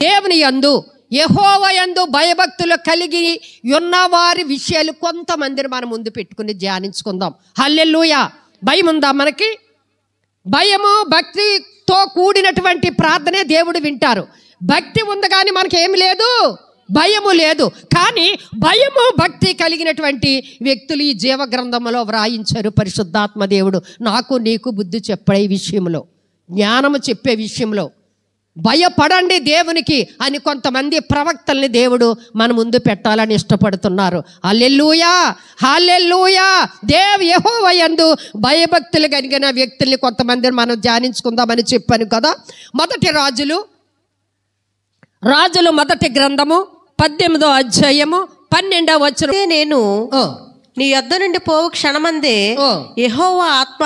దేవుని యందు యెహోవా యందు భయభక్తులు కలిగి ఉన్నవారి విషయాలు కొంతమందిని మనం ముందు పెట్టుకుని ధ్యానించుకుందాం. హల్లెలూయా. భయం ఉందా మనకి? భయము భక్తితో కూడినటువంటి ప్రార్థనే దేవుడు వింటారు. భక్తి ఉంది కానీ మనకి ఏమి లేదు, భయము లేదు. కానీ భయము భక్తి కలిగినటువంటి వ్యక్తులు ఈ జీవ గ్రంథంలో వ్రాయించారు పరిశుద్ధాత్మ దేవుడు. నాకు నీకు బుద్ధి చెప్పే విషయంలో, జ్ఞానము చెప్పే విషయంలో భయపడండి దేవునికి అని కొంతమంది ప్రవక్తల్ని దేవుడు మన ముందు పెట్టాలని ఇష్టపడుతున్నారు. హల్లెలూయా, హల్లెలూయా. యెహోవా యందు భయభక్తులు కలిగిన వ్యక్తుల్ని కొంతమందిని మనం ధ్యానించుకుందామని చెప్పాను కదా. రాజులు మొదటి గ్రంథము 18వ అధ్యాయము 12వ వచనం. నేను నీ యొద్ద నుండి పోవు క్షణమందే యెహోవా ఆత్మ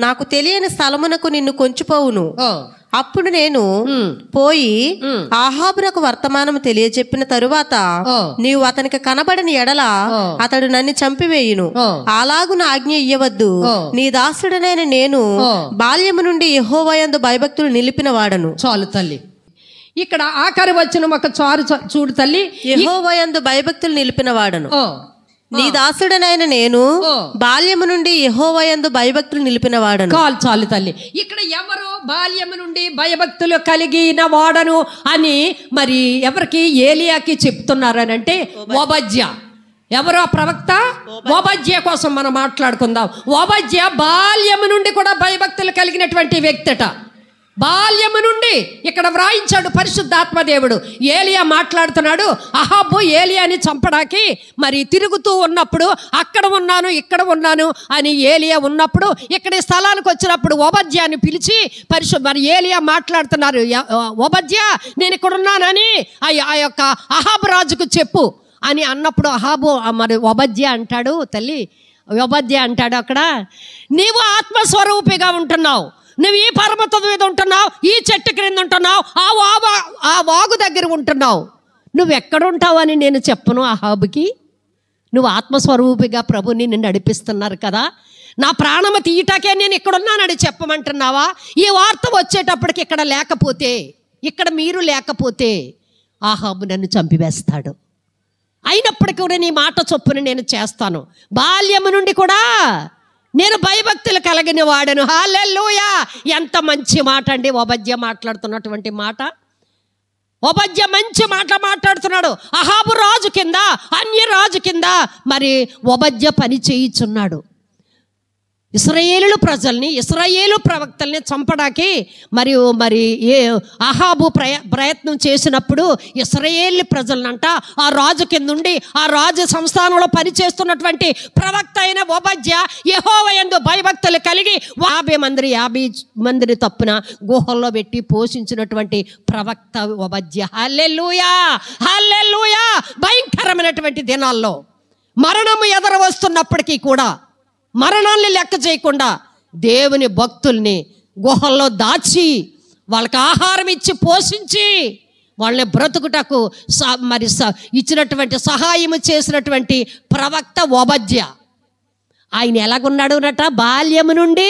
నాకు తెలియని స్థలమునకు నిన్ను కొంచిపోవును. అప్పుడు నేను పోయి ఆహాబునకు వర్తమానము తెలియజెప్పిన తరువాత నీవు అతనికి కనబడిన ఎడల అతడు నన్ను చంపివేయును. అలాగున ఆజ్ఞ ఇయ్యవద్దు. నీ దాసుడనైన నేను బాల్యము నుండి యెహోవా యందు భయభక్తులు నిలిపిన వాడను. చాలు తల్లి. ఇక్కడ ఆఖరి వచనం ఒక చారు చూడు తల్లి. యెహోవా యందు భయభక్తులు నిలిపిన వాడను. నీ దాసుడనైన నేను బాల్యము నుండి యెహోవా యందు భయభక్తులు నిలిపిన వాడను. చాలు తల్లి. ఇక్కడ ఎవరు బాల్యము నుండి భయభక్తులు కలిగిన వాడను అని మరి ఎవరికి? ఏలియాకి చెప్తున్నారనంటే ఓబద్యా. ఎవరు ఆ ప్రవక్త? ఓబద్యా కోసం మనం మాట్లాడుకుందాం. ఓబద్యా బాల్యము నుండి కూడా భయభక్తులు కలిగినటువంటి వ్యక్తిట. బాల్యము నుండి ఇక్కడ వ్రాయించాడు పరిశుద్ధాత్మ దేవుడు. ఏలియా మాట్లాడుతున్నాడు. అహాబు ఏలియాని చంపడానికి మరి తిరుగుతూ ఉన్నప్పుడు అక్కడ ఉన్నాను ఇక్కడ ఉన్నాను అని ఏలియా ఉన్నప్పుడు ఇక్కడ స్థలానికి వచ్చినప్పుడు ఓబద్యాని పిలిచి మరి ఏలియా మాట్లాడుతున్నారు. ఓబద్యా నేను ఇక్కడ ఉన్నానని ఆ యొక్క అహాబు రాజుకు చెప్పు అని అన్నప్పుడు అహాబు మరి ఓబద్యా అంటాడు, తల్లి ఓబద్యా అంటాడు అక్కడ, నీవు ఆత్మస్వరూపిగా ఉంటున్నావు, నువ్వు ఈ పర్వతం మీద ఉంటున్నావు, ఈ చెట్టు క్రింద ఉంటున్నావు, ఆ వాగు దగ్గర ఉంటున్నావు, నువ్వు ఎక్కడుంటావు అని నేను చెప్పను అహాబుకి. నువ్వు ఆత్మస్వరూపిగా ప్రభుని నిన్ను నడిపిస్తున్నారు కదా, నా ప్రాణము తీయటాకే నేను ఇక్కడున్నానని చెప్పమంటున్నావా? ఈ వార్త వచ్చేటప్పటికి ఇక్కడ మీరు లేకపోతే అహాబు నన్ను చంపివేస్తాడు. అయినప్పటికీ కూడా నీ మాట చొప్పున నేను చేస్తాను. బాల్యము నుండి కూడా నేను భయభక్తులు కలిగిన వాడను. హల్లెలూయా. ఎంత మంచి మాట అండి ఓబద్యా మాట్లాడుతున్నటువంటి మాట. ఓబద్యా మంచి మాట మాట్లాడుతున్నాడు. అహాబు రాజు కింద, అన్య రాజు కింద మరి ఓబద్యా పని చేయిచున్నాడు. ఇశ్రాయేలు ప్రవక్తల్ని చంపడానికి మరి అహాబు ప్రయత్నం చేసినప్పుడు ఇశ్రాయేలు ప్రజలనంట ఆ రాజు కింద ఉండి ఆ రాజు సంస్థానంలో పనిచేస్తున్నటువంటి ప్రవక్త అయిన ఓబద్యా యెహోవా యందు భయభక్తులు కలిగి 50 మందిని తప్పున గుహల్లో పెట్టి పోషించినటువంటి ప్రవక్త ఓబద్యా. హల్లెలూయా, హల్లెలూయా. భయంకరమైనటువంటి దినాల్లో మరణము ఎదురు వస్తున్నప్పటికీ కూడా మరణాన్ని లెక్క చేయకుండా దేవుని భక్తుల్ని గుహల్లో దాచి వాళ్ళకి ఆహారం ఇచ్చి పోషించి వాళ్ళని బ్రతుకుటకు ఇచ్చినటువంటి సహాయం చేసినటువంటి ప్రవక్త ఓబద్యా. ఆయన ఎలాగున్నాడు అన్నట? బాల్యము నుండి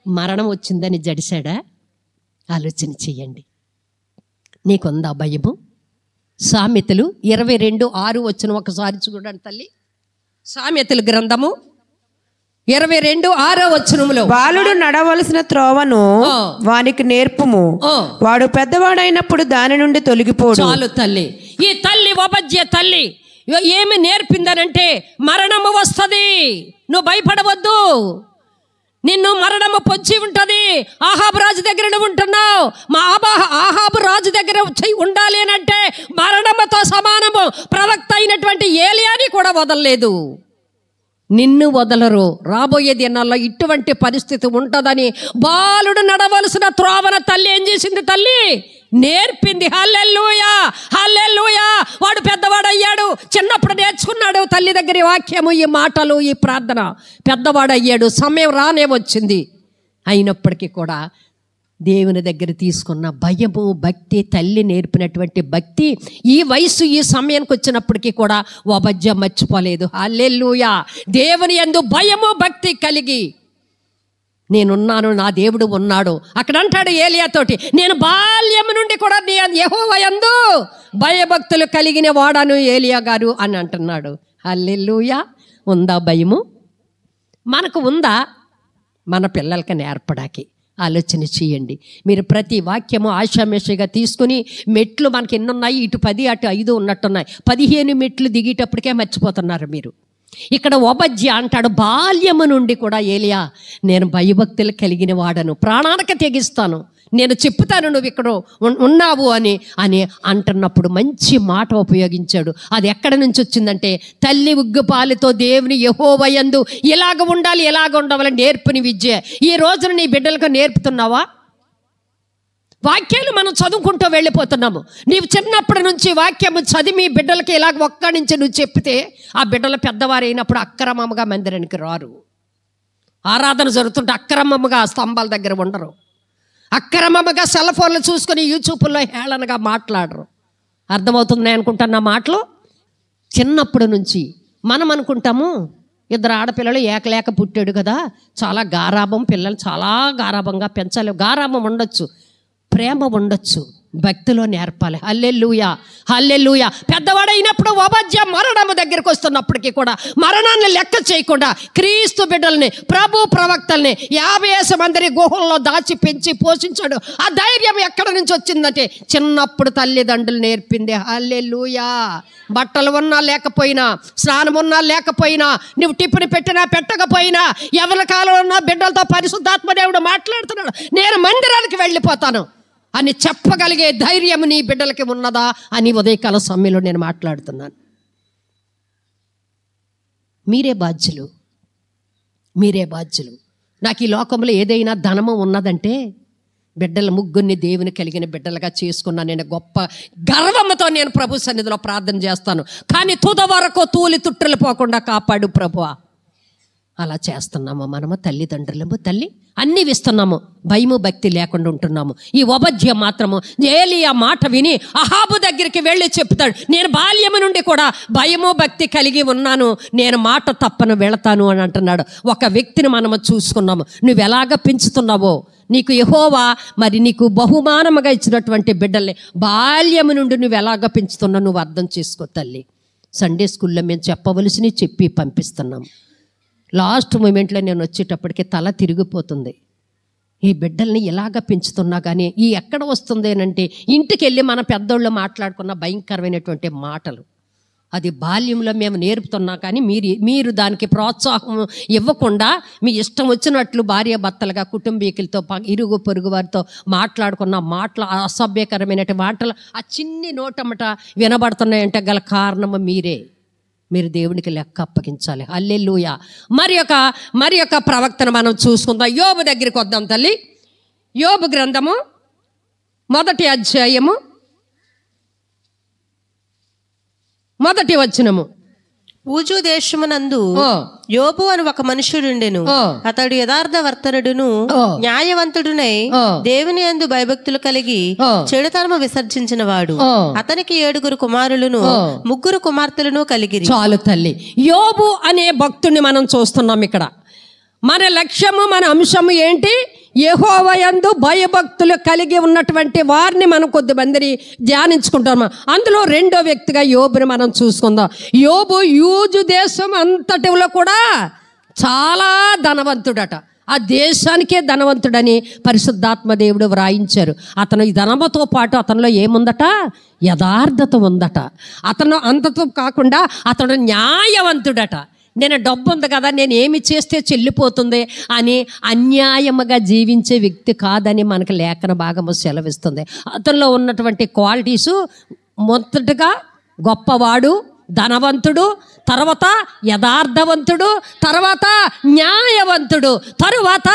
మరణం వచ్చిందని జడిశాడా? ఆలోచన చెయ్యండి. నీకుందా భయము? సామెతలు 22:6 వచ్చిన ఒకసారి చూడండి తల్లి. సామెతలు గ్రంథము 22:6 వచనములో, బాలుడు నడవలసిన త్రోవను వానికి నేర్పుము, వాడు పెద్దవాడైనప్పుడు దాని నుండి తొలగిపోడు. చాలు తల్లి. ఈ తల్లి ఓబద్యా తల్లి ఏమి నేర్పిందనంటే, మరణము వస్తుంది, నువ్వు భయపడవద్దు, నిన్ను మరణము పొంచి ఉంటుంది. ఆహాబు రాజు దగ్గర ఉంటున్నావు, ఆహాబు రాజు దగ్గర ఉండాలి అంటే మరణముతో సమానము. ప్రవక్త అయినటువంటి ఏలియాని కూడా వదలలేదు, నిన్ను వదలరు. రాబోయే దినాల్లో ఇటువంటి పరిస్థితి ఉంటుందని బాలుడు నడవలసిన త్రోవన తల్లి ఏం చేసింది? తల్లి నేర్పింది. హల్లెలూయా, హల్లెలూయా. వాడు పెద్దవాడయ్యాడు, చిన్నప్పుడు నేర్చుకున్నాడు తల్లి దగ్గర వాక్యము, ఈ మాటలు, ఈ ప్రార్థన. పెద్దవాడయ్యాడు, సమయం రానే వచ్చింది. అయినప్పటికీ కూడా దేవుని దగ్గర తీసుకున్న భయము, భక్తి, తల్లి నేర్పినటువంటి భక్తి ఈ వయసు ఈ సమయానికి వచ్చినప్పటికీ కూడా ఓబద్యా మర్చిపోలేదు. హల్లెలూయా. దేవుని యందు భయము భక్తి కలిగి నేనున్నాను, నా దేవుడు ఉన్నాడు. అక్కడ అంటాడు ఏలియాతోటి, నేను బాల్యము నుండి కూడా నీ యెహోవా యందు భయభక్తులు కలిగిన వాడాను ఏలియా గారు అని అంటున్నాడు. హల్లెలూయా. ఉందా భయము? మనకు ఉందా? మన పిల్లలకి నేర్పడానికి ఆలోచన చేయండి. మీరు ప్రతి వాక్యము ఆషామేషగా తీసుకుని మెట్లు మనకి ఎన్ని ఉన్నాయి, ఇటు 10 అటు 5 ఉన్నట్టున్నాయి. 15 మెట్లు దిగేటప్పటికే మర్చిపోతున్నారు మీరు. ఇక్కడ ఓబద్యా అంటాడు, బాల్యము నుండి కూడా ఏలియా నేను భయభక్తులు కలిగిన వాడను, ప్రాణానికి తెగిస్తాను, నేను చెప్తాను నువ్వు ఇక్కడ ఉన్నావు అని అని అంటున్నప్పుడు మంచి మాట ఉపయోగించాడు. అది ఎక్కడి నుంచి వచ్చిందంటే, తల్లి ఉగ్గుపాలతో దేవుని యెహోవా యందు ఇలాగ ఉండాలి, ఎలాగ ఉండవాలని నేర్పుని విద్య. ఈ రోజున నీ బిడ్డలకు నేర్పుతున్నావా? వాక్యాలు మనం చదువుకుంటూ వెళ్ళిపోతున్నాము. నీవు చిన్నప్పటి నుంచి వాక్యము చదివి బిడ్డలకి ఇలాగ ఒక్కడి నుంచి నువ్వు చెప్తే ఆ బిడ్డలు పెద్దవారు అయినప్పుడు అక్రమముగా మందిరానికి రారు. ఆరాధన జరుగుతుంటే అక్రమముగా స్తంభాల దగ్గర ఉండరు, అక్రమముగా సెల్ ఫోన్లు చూసుకొని యూట్యూబ్లో హేళనగా మాట్లాడరు. అర్థమవుతుంది అనుకుంటున్నా మాటలు? చిన్నప్పటి నుంచి మనం అనుకుంటాము, 2 ఆడపిల్లలు ఏకలేక పుట్టాడు కదా, చాలా గారాబం, పిల్లలు చాలా గారాబంగా పెంచాలి. గారాబం ఉండొచ్చు, ప్రేమ ఉండొచ్చు, భక్తిలో నేర్పాలి. హల్లెలూయా, హల్లెలూయా. పెద్దవాడైనప్పుడు ఓబద్యా మరణము దగ్గరికి వస్తున్నప్పటికీ కూడా మరణాన్ని లెక్క చేయకుండా క్రీస్తు బిడ్డల్ని, ప్రభు ప్రవక్తల్ని 50 మంది గుహల్లో దాచి పెంచి పోషించాడు. ఆ ధైర్యం ఎక్కడి నుంచి వచ్చిందంటే చిన్నప్పుడు తల్లిదండ్రులు నేర్పింది. హల్లెలూయా. బట్టలు ఉన్నా లేకపోయినా, స్నానం ఉన్నా లేకపోయినా, నువ్వు టిఫిన్ పెట్టినా పెట్టకపోయినా, ఎవరి కాలంలో ఉన్న బిడ్డలతో పరిశుద్ధాత్మ దేవుడు మాట్లాడుతున్నాడు. నేను మందిరానికి వెళ్ళిపోతాను అని చెప్పగలిగే ధైర్యం నీ బిడ్డలకి ఉన్నదా అని ఉదయకాల సమయంలో నేను మాట్లాడుతున్నాను. మీరే బాధ్యులు, మీరే బాధ్యులు. నాకు ఈ లోకంలో ఏదైనా ధనము ఉన్నదంటే బిడ్డల ముగ్గురిని దేవుని కలిగిన బిడ్డలుగా చేసుకున్నా నేను గొప్ప గర్వంతో నేను ప్రభు సన్నిధిలో ప్రార్థన చేస్తాను. కానీ తుద వరకు తూలి తుట్టలు పోకుండా కాపాడు ప్రభువా. అలా చేస్తున్నాము మనము, తల్లిదండ్రులము. తల్లి అన్నీ ఇస్తున్నాము, భయము భక్తి లేకుండా ఉంటున్నాము. ఈ ఓబద్యా మాత్రము ఏలియా మాట విని అహాబు దగ్గరికి వెళ్ళి చెప్తాడు, నేను బాల్యము నుండి కూడా భయము భక్తి కలిగి ఉన్నాను, నేను మాట తప్పను వెళతాను అని అంటున్నాడు. ఒక వ్యక్తిని మనము చూసుకున్నాము. నువ్వు ఎలాగ పెంచుతున్నావో, నీకు యెహోవా మరి నీకు బహుమానముగా ఇచ్చినటువంటి బిడ్డల్ని బాల్యము నుండి నువ్వు ఎలాగ పెంచుతున్నావు నువ్వు అర్థం చేసుకో తల్లి. సండే స్కూల్లో మేము చెప్పవలసినవి చెప్పి పంపిస్తున్నాం. లాస్ట్ మూమెంట్లో నేను వచ్చేటప్పటికి తల తిరిగిపోతుంది. ఈ బిడ్డల్ని ఇలాగ పెంచుతున్నా కానీ ఈ ఎక్కడ వస్తుంది అంటే, ఇంటికి వెళ్ళి మన పెద్దోళ్ళు మాట్లాడుకున్న భయంకరమైనటువంటి మాటలు. అది బాల్యంలో మేము నేర్పుతున్నా కానీ మీరు దానికి ప్రోత్సాహం ఇవ్వకుండా మీ ఇష్టం వచ్చినట్లు భార్యాభర్తలుగా కుటుంబీకులతో ఇరుగు పొరుగు వారితో మాట్లాడుకున్న మాటలు, అసభ్యకరమైన మాటలు ఆ చిన్ని నోటమట వినబడుతున్నాయంటే గల కారణము మీరే. మీరు దేవునికి లెక్క అప్పగించాలి. హల్లెలూయా. మరి యొక్క ప్రవక్తను మనం చూసుకుందాం. యోబు దగ్గరికి వద్దాం తల్లి. యోబు గ్రంథము 1వ అధ్యాయము 1వ వచనము. ఊజు దేశమునందు యోబు అని ఒక మనుషుడుండెను. అతడు యథార్థవర్తనుడును న్యాయవంతుడునై దేవుని యందు భయభక్తులు కలిగి చెడుతనము విసర్జించిన వాడు. అతనికి 7 కుమారులను 3 కుమార్తెలను కలిగిరి. చాలు తల్లి. యోబు అనే భక్తుడిని మనం చూస్తున్నాం ఇక్కడ. మన లక్ష్యము, మన అంశము ఏంటి? యెహోవా యందు భయభక్తులు కలిగి ఉన్నటువంటి వారిని మనం కొద్దిమందిని ధ్యానించుకుంటాము. అందులో 2వ వ్యక్తిగా యోబుని మనం చూసుకుందాం. యోబు యూజు దేశం అంతటిలో కూడా చాలా ధనవంతుడట. ఆ దేశానికే ధనవంతుడని పరిశుద్ధాత్మ దేవుడు వ్రాయించారు. అతను ఈ ధనముతో పాటు అతనిలో ఏముందట? యథార్థత ఉందట. అతను అంతతో కాకుండా అతడు న్యాయవంతుడట. నేను డబ్బు ఉంది కదా, నేను ఏమి చేస్తే చెల్లిపోతుంది అని అన్యాయముగా జీవించే వ్యక్తి కాదని మనకు లేఖన భాగము సెలవిస్తుంది. అతనిలో ఉన్నటువంటి క్వాలిటీసు మొదటగా గొప్పవాడు, ధనవంతుడు, తర్వాత యథార్థవంతుడు, తర్వాత న్యాయవంతుడు, తరువాత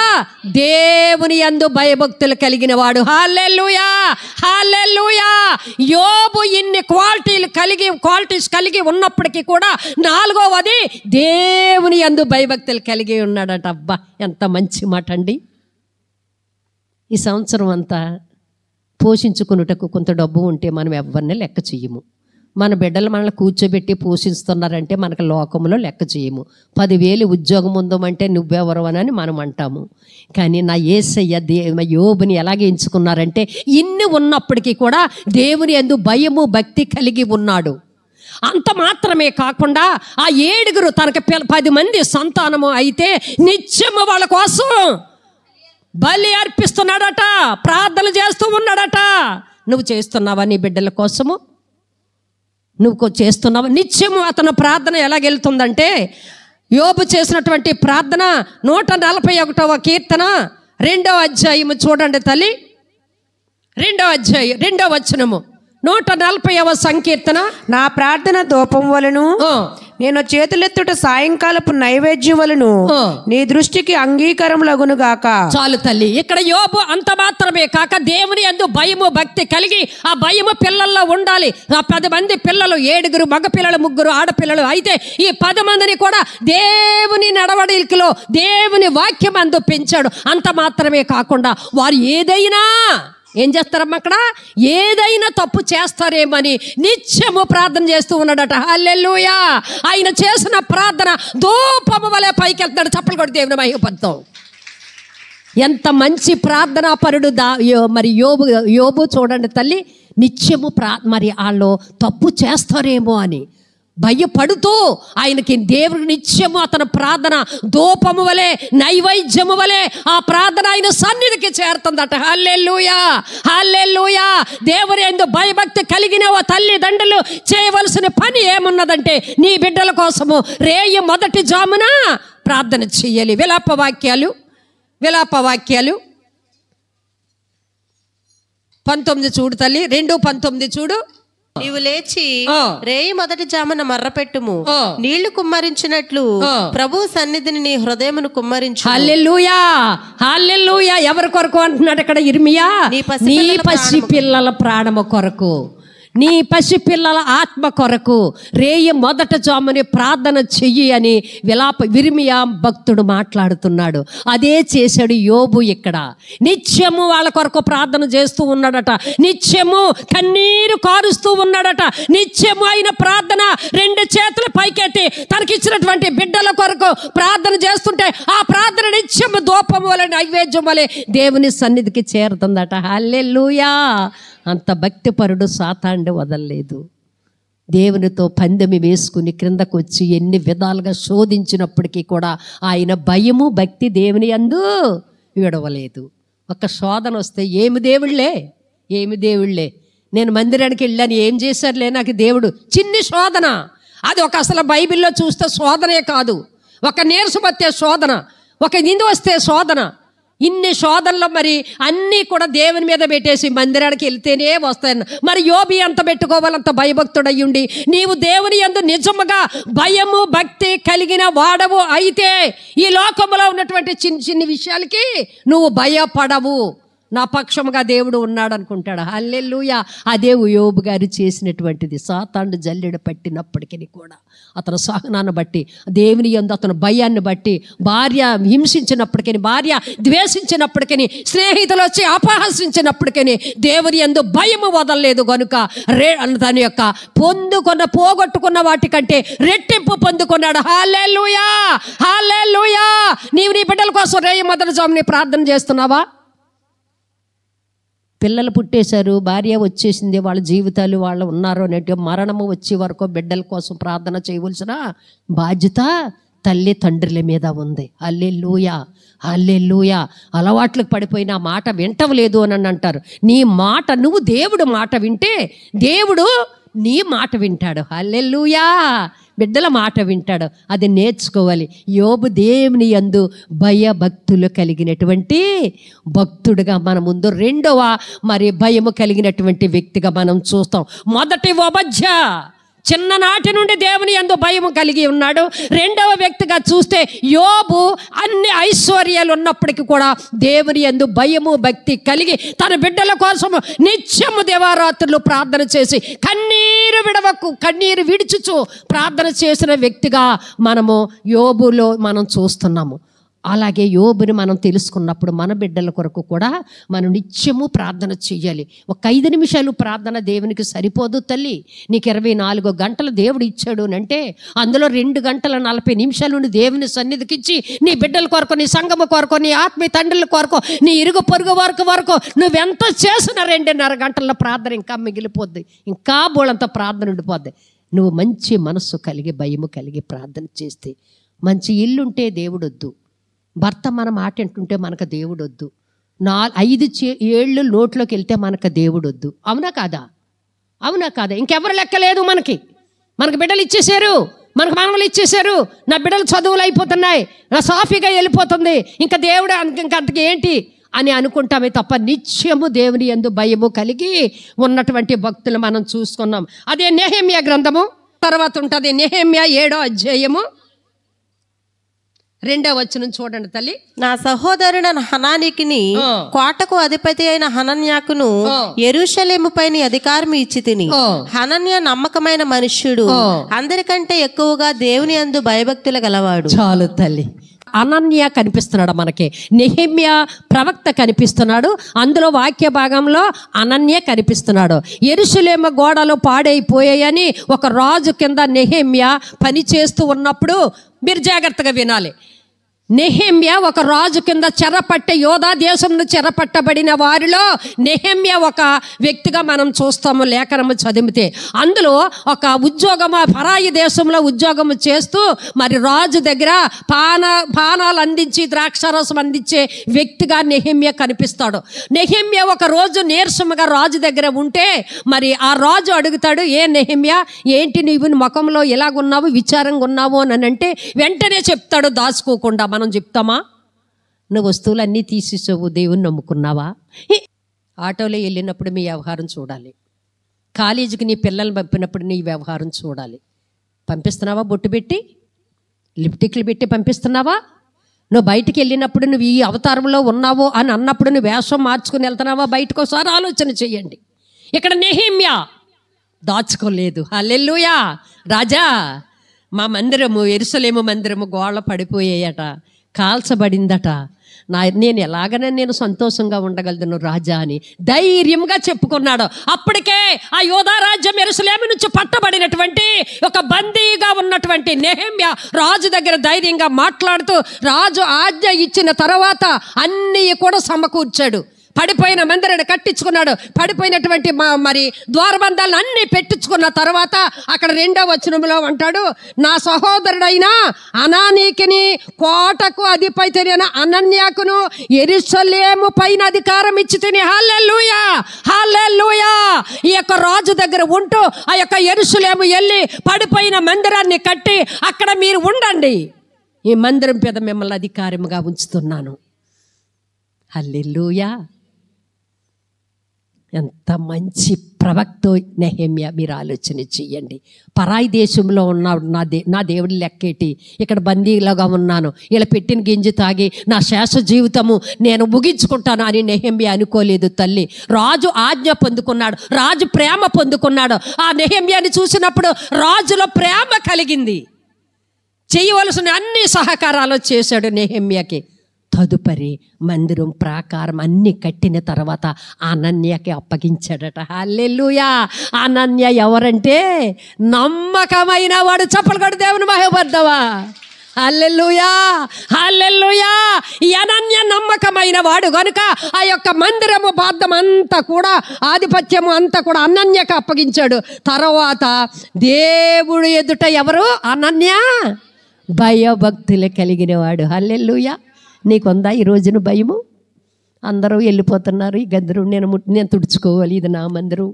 దేవుని యందు భయభక్తులు కలిగిన వాడు. హల్లెలూయా, హల్లెలూయా. యోబు ఇన్ని క్వాలిటీస్ కలిగి ఉన్నప్పటికీ కూడా 4వది దేవుని యందు భయభక్తులు కలిగి ఉన్నాడట. అబ్బా, ఎంత మంచి మాట అండి. ఈ సంవత్సరం అంతా పోషించుకున్నటకు కొంత డబ్బు ఉంటే మనం ఎవరిని లెక్క చెయ్యము. మన బిడ్డలు మనల్ని కూర్చోబెట్టి పోషిస్తున్నారంటే మనకు లోకంలో లెక్క చేయము. 10,000 ఉద్యోగం ఉందామంటే నువ్వెవరు అని మనం అంటాము. కానీ నా యేసయ్య యోబుని ఎలాగే ఎంచుకున్నారంటే ఇన్ని ఉన్నప్పటికీ కూడా దేవుని యందు భయము భక్తి కలిగి ఉన్నాడు. అంత మాత్రమే కాకుండా ఆ 7 తనకు 10 మంది సంతానము అయితే నిత్యము వాళ్ళ కోసం బలి అర్పిస్తున్నాడట, ప్రార్థన చేస్తూ ఉన్నాడట. నువ్వు చేస్తున్నావా నీ బిడ్డల కోసము? నువ్వు చేస్తున్నావా? నిత్యము అతను ప్రార్థన ఎలాగెళ్తుందంటే యోబు చేసినటువంటి ప్రార్థన 141వ కీర్తన 2వ అధ్యాయము చూడండి తల్లి. 2వ అధ్యాయం 2వ వచనము 140వ సంకీర్తన. నా ప్రార్థన ధూపం వలను నేను చేతులెత్తుట సాయంకాలపు నైవేద్యం వలను నీ దృష్టికి అంగీకారములగును గాక. చాలు తల్లి. ఇక్కడ యోబు అంత మాత్రమే కాక దేవుని యందు భయము భక్తి కలిగి ఆ భయము పిల్లల్లో ఉండాలి. ఆ 10 మంది పిల్లలు 7 మగ పిల్లలు 3 ఆడపిల్లలు అయితే ఈ 10 మందిని కూడా దేవుని నడవడికలో దేవుని వాక్యం అందు పెంచాడు. అంత మాత్రమే కాకుండా వారు ఏదైనా ఏం చేస్తారమ్మా అక్కడ ఏదైనా తప్పు చేస్తారేమని నిత్యము ప్రార్థన చేస్తూ ఉన్నాడట. హల్లెలూయా. ఆయన చేసిన ప్రార్థన ధూపము వలె పైకి వెళ్తాడు. చప్పలు కొట్టి దేవుని మహిమపడతాం. ఎంత మంచి ప్రార్థనా పరుడు మరి యోబు చూడండి తల్లి. నిత్యము మరి వాళ్ళు తప్పు చేస్తారేమో అని భయపడుతూ ఆయనకి దేవుడికి నిత్యము అతని ప్రార్థన ధూపము వలె నైవేద్యము వలె ఆ ప్రార్థన ఆయన సన్నిధికి చేరుతుందట. హల్లెలూయా, హల్లెలూయా. దేవుని యందు భయభక్తి కలిగిన ఓ తల్లిదండ్రులు చేయవలసిన పని ఏమున్నదంటే నీ బిడ్డల కోసము రేయి మొదటి జామున ప్రార్థన చెయ్యాలి. విలాప వాక్యాలు 19 చూడు తల్లి. 2:19 చూడు. నీవు లేచి రేయి మొదటి జామున మర్రపెట్టుము, నీళ్లు కుమ్మరించినట్లు ప్రభు సన్నిధిని నీ హృదయమును కుమ్మరించు. హల్లెలూయా, హల్లెలూయా. ఎవరి కొరకు అంటున్నాడు ఇక్కడ ఇర్మియా? నీ పసి పిల్లల ప్రాణము కొరకు, నీ పసిపిల్లల ఆత్మ కొరకు రేయి మొదట జాముని ప్రార్థన చెయ్యి అని ఇర్మియా భక్తుడు మాట్లాడుతున్నాడు. అదే చేశాడు యోబు ఇక్కడ. నిత్యము వాళ్ళ కొరకు ప్రార్థన చేస్తూ ఉన్నాడట. నిత్యము కన్నీరు కారుస్తూ ఉన్నాడట. నిత్యము అయిన ప్రార్థన 2 చేతులు పైకెత్తి తనకిచ్చినటువంటి బిడ్డల కొరకు ప్రార్థన చేస్తుంటే ఆ ప్రార్థన నిత్యము ధూపము వలె నైవేద్యం వలె దేవుని సన్నిధికి చేరుతుందట. హల్లెలూయా. అంత భక్తిపరుడు సాతాండు వదలలేదు. దేవునితో పందెమి వేసుకుని క్రిందకు వచ్చి ఎన్ని విధాలుగా శోధించినప్పటికీ కూడా ఆయన భయము భక్తి దేవుని యందు విడవలేదు. ఒక శోధన వస్తే ఏమి దేవుళ్ళే నేను మందిరానికి వెళ్ళాను, ఏం చేశారులే నాకు దేవుడు. చిన్ని శోధన అది. ఒక అసలు బైబిల్లో చూస్తే శోధనే కాదు, ఒక నీరసం వస్తే శోధన, ఒక నింద వస్తే శోధన. ఇన్ని శోధనలు మరి అన్నీ కూడా దేవుని మీద పెట్టేసి మందిరానికి వెళ్తేనే వస్తాయన్న. మరి యోబు ఎంత పెట్టుకోవాలంత భయభక్తుడయ్యుండి నీవు దేవుని యందు నిజముగా భయము భక్తి కలిగిన వాడవు అయితే ఈ లోకములో ఉన్నటువంటి చిన్న విషయాలకి నువ్వు భయపడవు. నా పక్షముగా దేవుడు ఉన్నాడు అనుకుంటాడు. హల్లెలూయా. అదే యోబు గారు చేసినటువంటిది. సాతాను జల్లెడ పట్టినప్పటికీ కూడా అతను సహనాన్ని బట్టి దేవుని యందు అతను భయాన్ని బట్టి భార్య హింసించినప్పటికీ, భార్య ద్వేషించినప్పటికీ, స్నేహితులు వచ్చి అపహసించినప్పటికీ దేవుని యందు భయము వదలలేదు. కనుక తన యొక్క పోగొట్టుకున్న వాటికంటే రెట్టింపు పొందుకున్నాడు. హల్లెలూయా, హల్లెలూయా. నీవు నీ బిడ్డల కోసం రేయి మొదటి జామున ప్రార్థన చేస్తున్నావా? పిల్లలు పుట్టేశారు, భార్య వచ్చేసింది, వాళ్ళ జీవితాలు వాళ్ళు ఉన్నారు అనేటి మరణము వచ్చే వరకు బిడ్డల కోసం ప్రార్థన చేయవలసిన బాధ్యత తల్లి తండ్రుల మీద ఉంది. హల్లెలూయా, హల్లెలూయా. అలవాట్లకు పడిపోయిన మాట వింటవలేదు అని అంటారు. నీ మాట నువ్వు దేవుడు మాట వింటే దేవుడు నీ మాట వింటాడు. హల్లెలూయా. బిడ్డల మాట వింటాడు. అది నేర్చుకోవాలి. యోబు దేవుని యందు భయభక్తులు కలిగినటువంటి భక్తుడిగా మన ముందు రెండవ మరి భయము కలిగినటువంటి వ్యక్తిగా మనం చూస్తాం. మొదటి ఓబద్యా చిన్ననాటి నుండి దేవుని యందు భయము కలిగి ఉన్నాడు. రెండవ వ్యక్తిగా చూస్తే యోబు అన్ని ఐశ్వర్యాలు ఉన్నప్పటికీ కూడా దేవుని యందు భయము భక్తి కలిగి తన బిడ్డల కోసము నిత్యము దేవారాత్రులు ప్రార్థన చేసి కన్నీరు విడుచుచు ప్రార్థన చేసిన వ్యక్తిగా మనము యోబులో మనం చూస్తున్నాము. అలాగే యోబుని మనం తెలుసుకున్నప్పుడు మన బిడ్డల కొరకు కూడా మనం నిత్యము ప్రార్థన చెయ్యాలి. ఒక 5 నిమిషాలు ప్రార్థన దేవునికి సరిపోదు తల్లి. నీకు 24 గంటలు దేవుడు ఇచ్చాడు అంటే అందులో 2 గంటల 40 నిమిషాలు దేవుని సన్నిధికి ఇచ్చి నీ బిడ్డల కొరకు, నీ సంఘము కొరకు, నీ ఆత్మీయ తండ్రుల కొరకు, నీ ఇరుగు పొరుగు వరకు నువ్వెంత చేసిన 2.5 గంటల ప్రార్థన ఇంకా మిగిలిపోద్ది, ఇంకా బోళంత ప్రార్థన ఉండిపోద్ది. నువ్వు మంచి మనస్సు కలిగి, భయము కలిగి ప్రార్థన చేస్తే, మంచి ఇల్లుంటే దేవుడొద్దు, భర్త మన మాట అంటుంటే మనకు దేవుడొద్దు, 5 ఏళ్ళు నోట్లోకి వెళ్తే మనకు దేవుడొద్దు. అవునా కాదా? అవునా కాదా? ఇంకెవరు లెక్కలేదు. మనకు బిడ్డలు ఇచ్చేశారు, మనకు మనవలు ఇచ్చేశారు, నా బిడ్డలు చదువులు అయిపోతున్నాయి, నా సాఫీగా వెళ్ళిపోతుంది, ఇంకా దేవుడు అంతకి ఏంటి అని అనుకుంటామే తప్ప నిత్యము దేవుని యందు భయము కలిగి ఉన్నటువంటి భక్తులు మనం చూసుకున్నాం. అదే నెహెమ్యా గ్రంథము తర్వాత ఉంటుంది. నెహెమ్యా 7వ అధ్యాయము 2వ వచనం చూడండి తల్లి. నా సహోదరుడు హనానీకిని కోటకు అధిపతి అయిన హనన్యాకును యెరూషలేము పైన అధికారం ఇచ్చి తిని, హనన్య నమ్మకమైన మనుష్యుడు, అందరికంటే ఎక్కువగా దేవుని యందు భయభక్తులు గలవాడు. చాలు తల్లి. అనన్య కనిపిస్తున్నాడు మనకి, నెహెమ్యా ప్రవక్త కనిపిస్తున్నాడు, అందులో వాక్య భాగంలో అనన్య కనిపిస్తున్నాడు. యెరూషలేము గోడలు పాడైపోయాయని ఒక రాజు కింద నెహెమ్యా పని చేస్తూ ఉన్నప్పుడు మీరు జాగ్రత్తగా వినాలి. నెహెమ్యా ఒక రాజు కింద చెరపట్టే, యోధా దేశంలో చెరపట్టబడిన వారిలో నెహెమ్యా ఒక వ్యక్తిగా మనం చూస్తాము లేఖనము చదివితే. అందులో ఒక ఉద్యోగము, పరాయి దేశంలో ఉద్యోగము చేస్తూ మరి రాజు దగ్గర పానాలు అందించి ద్రాక్షారసం అందించే వ్యక్తిగా నెహెమ్యా కనిపిస్తాడు. నెహెమ్యా ఒక రోజు నీరసముగా రాజు దగ్గర ఉంటే మరి ఆ రాజు అడుగుతాడు, ఏ నెహెమ్యా ఏంటి నీవు ముఖంలో ఎలాగున్నావు, విచారంగా ఉన్నావు అని అంటే వెంటనే చెప్తాడు దాచుకోకుండా. మనం చెప్తామా? నువ్వు వస్తువులన్నీ తీసేసావు, దేవుని నమ్ముకున్నావా? ఆటోలో వెళ్ళినప్పుడు మీ వ్యవహారం చూడాలి, కాలేజీకి నీ పిల్లల్ని పంపినప్పుడు నీ వ్యవహారం చూడాలి. పంపిస్తున్నావా బొట్టు పెట్టి, లిప్టిక్లు పెట్టి పంపిస్తున్నావా? నువ్వు బయటికి వెళ్ళినప్పుడు నువ్వు ఈ అవతారంలో ఉన్నావు అని అన్నప్పుడు నువ్వు వేషం మార్చుకుని వెళ్తున్నావా? బయటకు ఒకసారి ఆలోచన చెయ్యండి. ఇక్కడ నెహెమ్యా దాచుకోలేదు. హల్లెలూయా. రాజా, మా మందిరము, యెరూషలేము మందిరము గోళ్ళ పడిపోయాయట, కాల్చబడిందట, నేను ఎలాగనే సంతోషంగా ఉండగలను రాజా అని ధైర్యంగా చెప్పుకున్నాడు. అప్పటికే ఆ యోధా రాజ్యం యెరూషలేము నుంచి పట్టబడినటువంటి ఒక బందీగా ఉన్నటువంటి నెహెమ్యా రాజు దగ్గర ధైర్యంగా మాట్లాడుతూ రాజు ఆజ్ఞ ఇచ్చిన తర్వాత అన్నీ కూడా సమకూర్చాడు. పడిపోయిన మందిరాన్ని కట్టించుకున్నాడు, పడిపోయినటువంటి మరి ద్వారబంధాలను అన్నీ పెట్టించుకున్న తర్వాత అక్కడ 2వ వచనంలో అంటాడు, నా సహోదరుడైన అనానీకిని కోటకు అధిపతి అయిన అనన్యాకును యెరూషలేము పైన అధికారం ఇచ్చి తిని. హల్లెలూయా, హల్లెలూయా. ఈ యొక్క రాజు దగ్గర ఉంటూ ఆ యొక్క యెరూషలేము వెళ్ళి పడిపోయిన మందిరాన్ని కట్టి అక్కడ మీరు ఉండండి, ఈ మందిరం మీద మిమ్మల్ని అధికారముగా ఉంచుతున్నాను. హల్లెలూయా. ఎంత మంచి ప్రవక్త నెహెమ్యా. మీరు ఆలోచన చెయ్యండి. పరాయి దేశంలో ఉన్నాడు, నా దేవుడి లెక్కేటి, ఇక్కడ బందీలాగా ఉన్నాను, ఇలా పెట్టిన గింజి తాగి నా శేష జీవితము నేను ముగించుకుంటాను అని నెహెమ్యా అనుకోలేదు తల్లి. రాజు ఆజ్ఞ పొందుకున్నాడు, రాజు ప్రేమ పొందుకున్నాడు. ఆ నెహెమ్యాని చూసినప్పుడు రాజులో ప్రేమ కలిగింది, చేయవలసిన అన్ని సహకారాలు చేశాడు నెహెమ్యాకి. తదుపరి మందిరం ప్రాకారం అన్ని కట్టిన తర్వాత అనన్యకి అప్పగించాడట. హల్లెలూయా. అనన్య ఎవరంటే నమ్మకమైన వాడు. చప్పలు కొట్టి దేవుని మహిమపడతావా? హల్లెలూయా, హల్లెలూయా. ఈ అనన్య నమ్మకమైన వాడు కనుక ఆ యొక్క మందిరము బాధ్యం అంతా కూడా, ఆధిపత్యము అంతా కూడా అనన్యకు అప్పగించాడు. తర్వాత దేవుడు ఎదుట ఎవరు? అనన్య భయభక్తులు కలిగిన వాడు. హల్లెలూయా. నీకుందా ఈ రోజున భయము? అందరూ వెళ్ళిపోతున్నారు, ఈ గందరం నేను తుడుచుకోవాలి, ఇది నా మందిరం,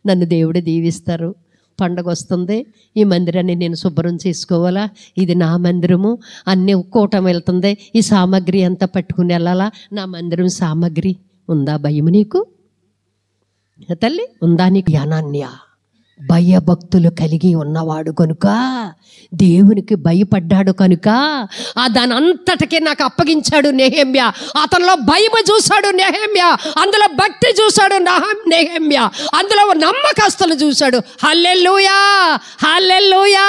నన్ను దేవుడు దీవిస్తారు, పండగ వస్తుంది, ఈ మందిరాన్ని నేను శుభ్రం చేసుకోవాలా, ఇది నా మందిరము, అన్నీ కూటమి వెళ్తుంది, ఈ సామాగ్రి అంతా పట్టుకుని వెళ్ళాలా, నా మందిరం సామాగ్రి. ఉందా భయము నీకు తల్లి? ఉందా నీకు? అనన్య భయభక్తులు కలిగి ఉన్నవాడు కనుక, దేవునికి భయపడ్డాడు కనుక దాని అంతటికీ నాకు అప్పగించాడు నెహెమ్యా. అతనిలో భయము చూశాడు నెహెమ్యా, అందులో భక్తి చూశాడు నెహెమ్యా, అందులో నమ్మకస్తులు చూశాడు. హల్లెలూయా, హల్లెలూయా.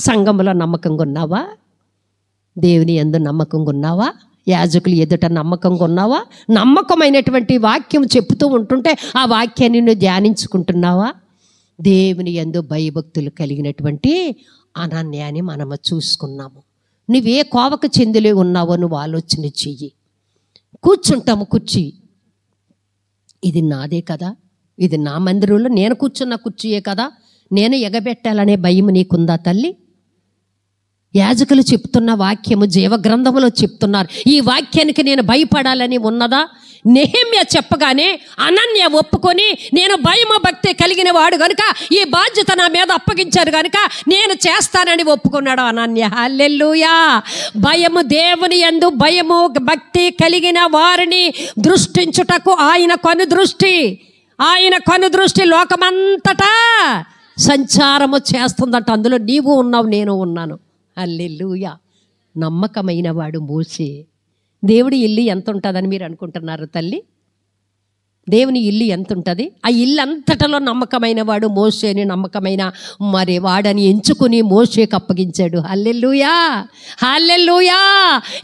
సంఘంలో నమ్మకంగా ఉన్నావా? దేవుని యందు నమ్మకంగా ఉన్నావా? యాజకులు ఎదుట నమ్మకంగా ఉన్నావా? నమ్మకమైనటువంటి వాక్యం చెప్తూ ఉంటుంటే ఆ వాక్యాన్ని నువ్వు ధ్యానించుకుంటున్నావా? దేవుని యందు భయభక్తులు కలిగినటువంటి అనన్యాన్ని మనము చూసుకున్నాము. నువ్వే కోవకు చెందిలే ఉన్నావో నువ్వు ఆలోచన చెయ్యి. కూర్చుంటాము కుర్చీ, ఇది నాదే కదా, ఇది నా మందిరంలో నేను కూర్చున్న కుర్చీయే కదా, నేను ఎగబెట్టాలనే భయం నీకుందా తల్లి? యాజకులు చెప్తున్న వాక్యము జీవగ్రంథములో చెప్తున్నారు. ఈ వాక్యానికి నేను భయపడాలని ఉన్నదా? నెహెమ్యా చెప్పగానే అనన్య ఒప్పుకొని నేను భయము భక్తి కలిగిన వాడు గనుక ఈ బాధ్యత నా మీద అప్పగించారు గనుక నేను చేస్తానని ఒప్పుకున్నాడు అనన్య. హల్లెలూయా. భయము, దేవుని యందు భయము భక్తి కలిగిన వారిని దృష్టించుటకు ఆయన కనుదృష్టి లోకమంతటా సంచారము చేస్తుందంట. అందులో నీవు ఉన్నావు, నేను ఉన్నాను. హల్లెలూయా. నమ్మకమైన వాడు మోషే. దేవుడి ఇల్లు ఎంత ఉంటుందని మీరు అనుకుంటున్నారు తల్లి? దేవుని ఇల్లు ఎంత ఉంటుంది? ఆ ఇల్లు అంతటలో నమ్మకమైన వాడు మోషేని నమ్మకమైన మరి వాడని ఎంచుకుని మోషేకి అప్పగించాడు. హల్లెలూయా, హల్లెలూయా.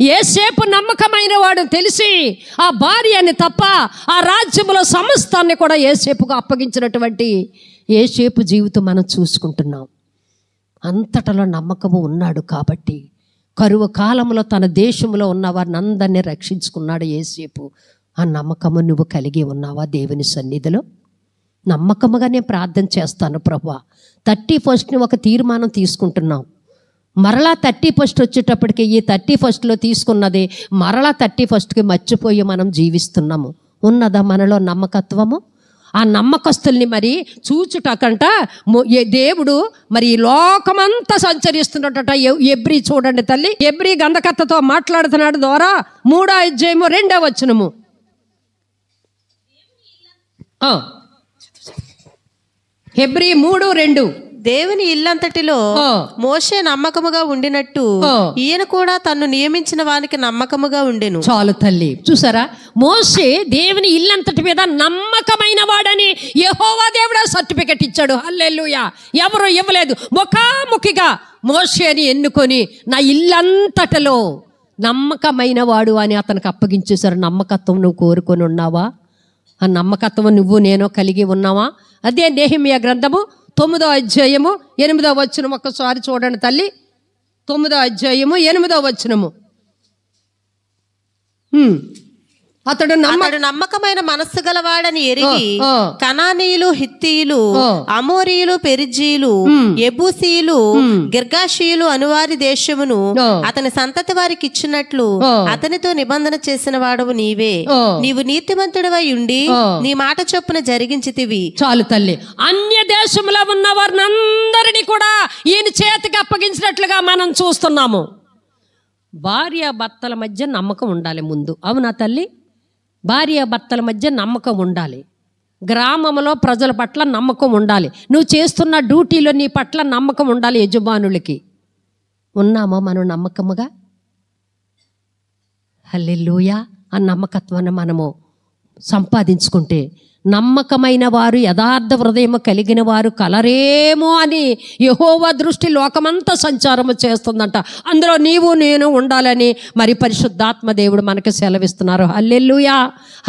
యేసేపు నమ్మకమైన వాడు తెలిసి ఆ భార్యని తప్ప ఆ రాజ్యంలో సమస్తాన్ని కూడా యేసేపుకు అప్పగించినటువంటి యేసేపు జీవితం మనం చూసుకుంటున్నాం. అంతటలో నమ్మకము ఉన్నాడు కాబట్టి కరువు కాలంలో తన దేశంలో ఉన్న వారిని అందరినీ రక్షించుకున్నాడు యేసేపు. ఆ నమ్మకము నువ్వు కలిగి ఉన్నావా దేవుని సన్నిధిలో? నమ్మకముగా నేను ప్రార్థన చేస్తాను ప్రభువా. 31ని ఒక తీర్మానం తీసుకుంటున్నాం. మరలా 31 వచ్చేటప్పటికి ఈ 31లో తీసుకున్నది మరలా 31కి మర్చిపోయి మనం జీవిస్తున్నాము. ఉన్నదా మనలో నమ్మకత్వము? ఆ నమ్మకస్తుల్ని మరి చూచుటకంట దేవుడు మరి ఈ లోకమంతా సంచరిస్తున్నట. ఎబ్రీ చూడండి తల్లి, ఎబ్రీ గంధకత్తతో మాట్లాడుతున్నాడు ద్వారా 3వ అధ్యాయము 2వ వచనము. హెబ్రీ 3:2. దేవుని ఇల్లంతటిలో మోషే నమ్మకముగా ఉండినట్టు ఈయన కూడా తన్ను నియమించిన వానికి నమ్మకముగా ఉండెను. చాలు తల్లి, చూసారా? మోషే దేవుని ఇల్లంతటి మీద నమ్మకమైన వాడని యెహోవా దేవుడు సర్టిఫికెట్ ఇచ్చాడు. హల్లెలూయా. ఎవరు ఇవ్వలేదు. ముఖాముఖిగా మోషేని ఎన్నుకొని నా ఇల్లంతటలో నమ్మకమైన వాడు అని అతనికి అప్పగించేశారు. నమ్మకత్వం నువ్వు కోరుకొని ఉన్నావా? ఆ నమ్మకత్వం నువ్వు నేను కలిగి ఉన్నావా? అదే నెహెమ్యా గ్రంథము 9వ అధ్యాయము 8వ వచనం ఒక్కసారి చూడండి తల్లి. 9వ అధ్యాయము 8వ వచనము. అతడు నమ్మకమైన మనస్సు గలవాడని ఎరిగి కనానీయులు, హిత్తీయులు, అమోరీయులు, పెరిజీయులు, యెబూసీయులు, గిర్గాషీయులు అనువారి దేశమును అతని సంతతి వారికి ఇచ్చినట్లు అతనితో నిబంధన చేసిన వాడవు నీవే. నీవు నీతిమంతుడివై ఉండి నీ మాట చొప్పున జరిగించితివి. చాలు తల్లి. అన్య దేశంలో ఉన్న వారిని అందరినీ కూడా ఈయన చేతికి అప్పగించినట్లుగా మనం చూస్తున్నాము. భార్య భర్తల మధ్య నమ్మకం ఉండాలి ముందు. అవునా తల్లి? భార్య భర్తల మధ్య నమ్మకం ఉండాలి. గ్రామంలో ప్రజల పట్ల నమ్మకం ఉండాలి. నువ్వు చేస్తున్న డ్యూటీలో నీ పట్ల నమ్మకం ఉండాలి యజమానులకి. ఉన్నామో మనం నమ్మకముగా? హల్లెలూయా. ఆ నమ్మకత్వాన్ని మనము సంపాదించుకుంటే నమ్మకమైన వారు, యథార్థ హృదయము కలిగిన వారు కలరేమో అని యెహోవా దృష్టి లోకమంతా సంచారము చేస్తుందంట. అందులో నీవు నేను ఉండాలని మరి పరిశుద్ధాత్మ దేవుడు మనకు సెలవిస్తున్నారు. హల్లెలూయా,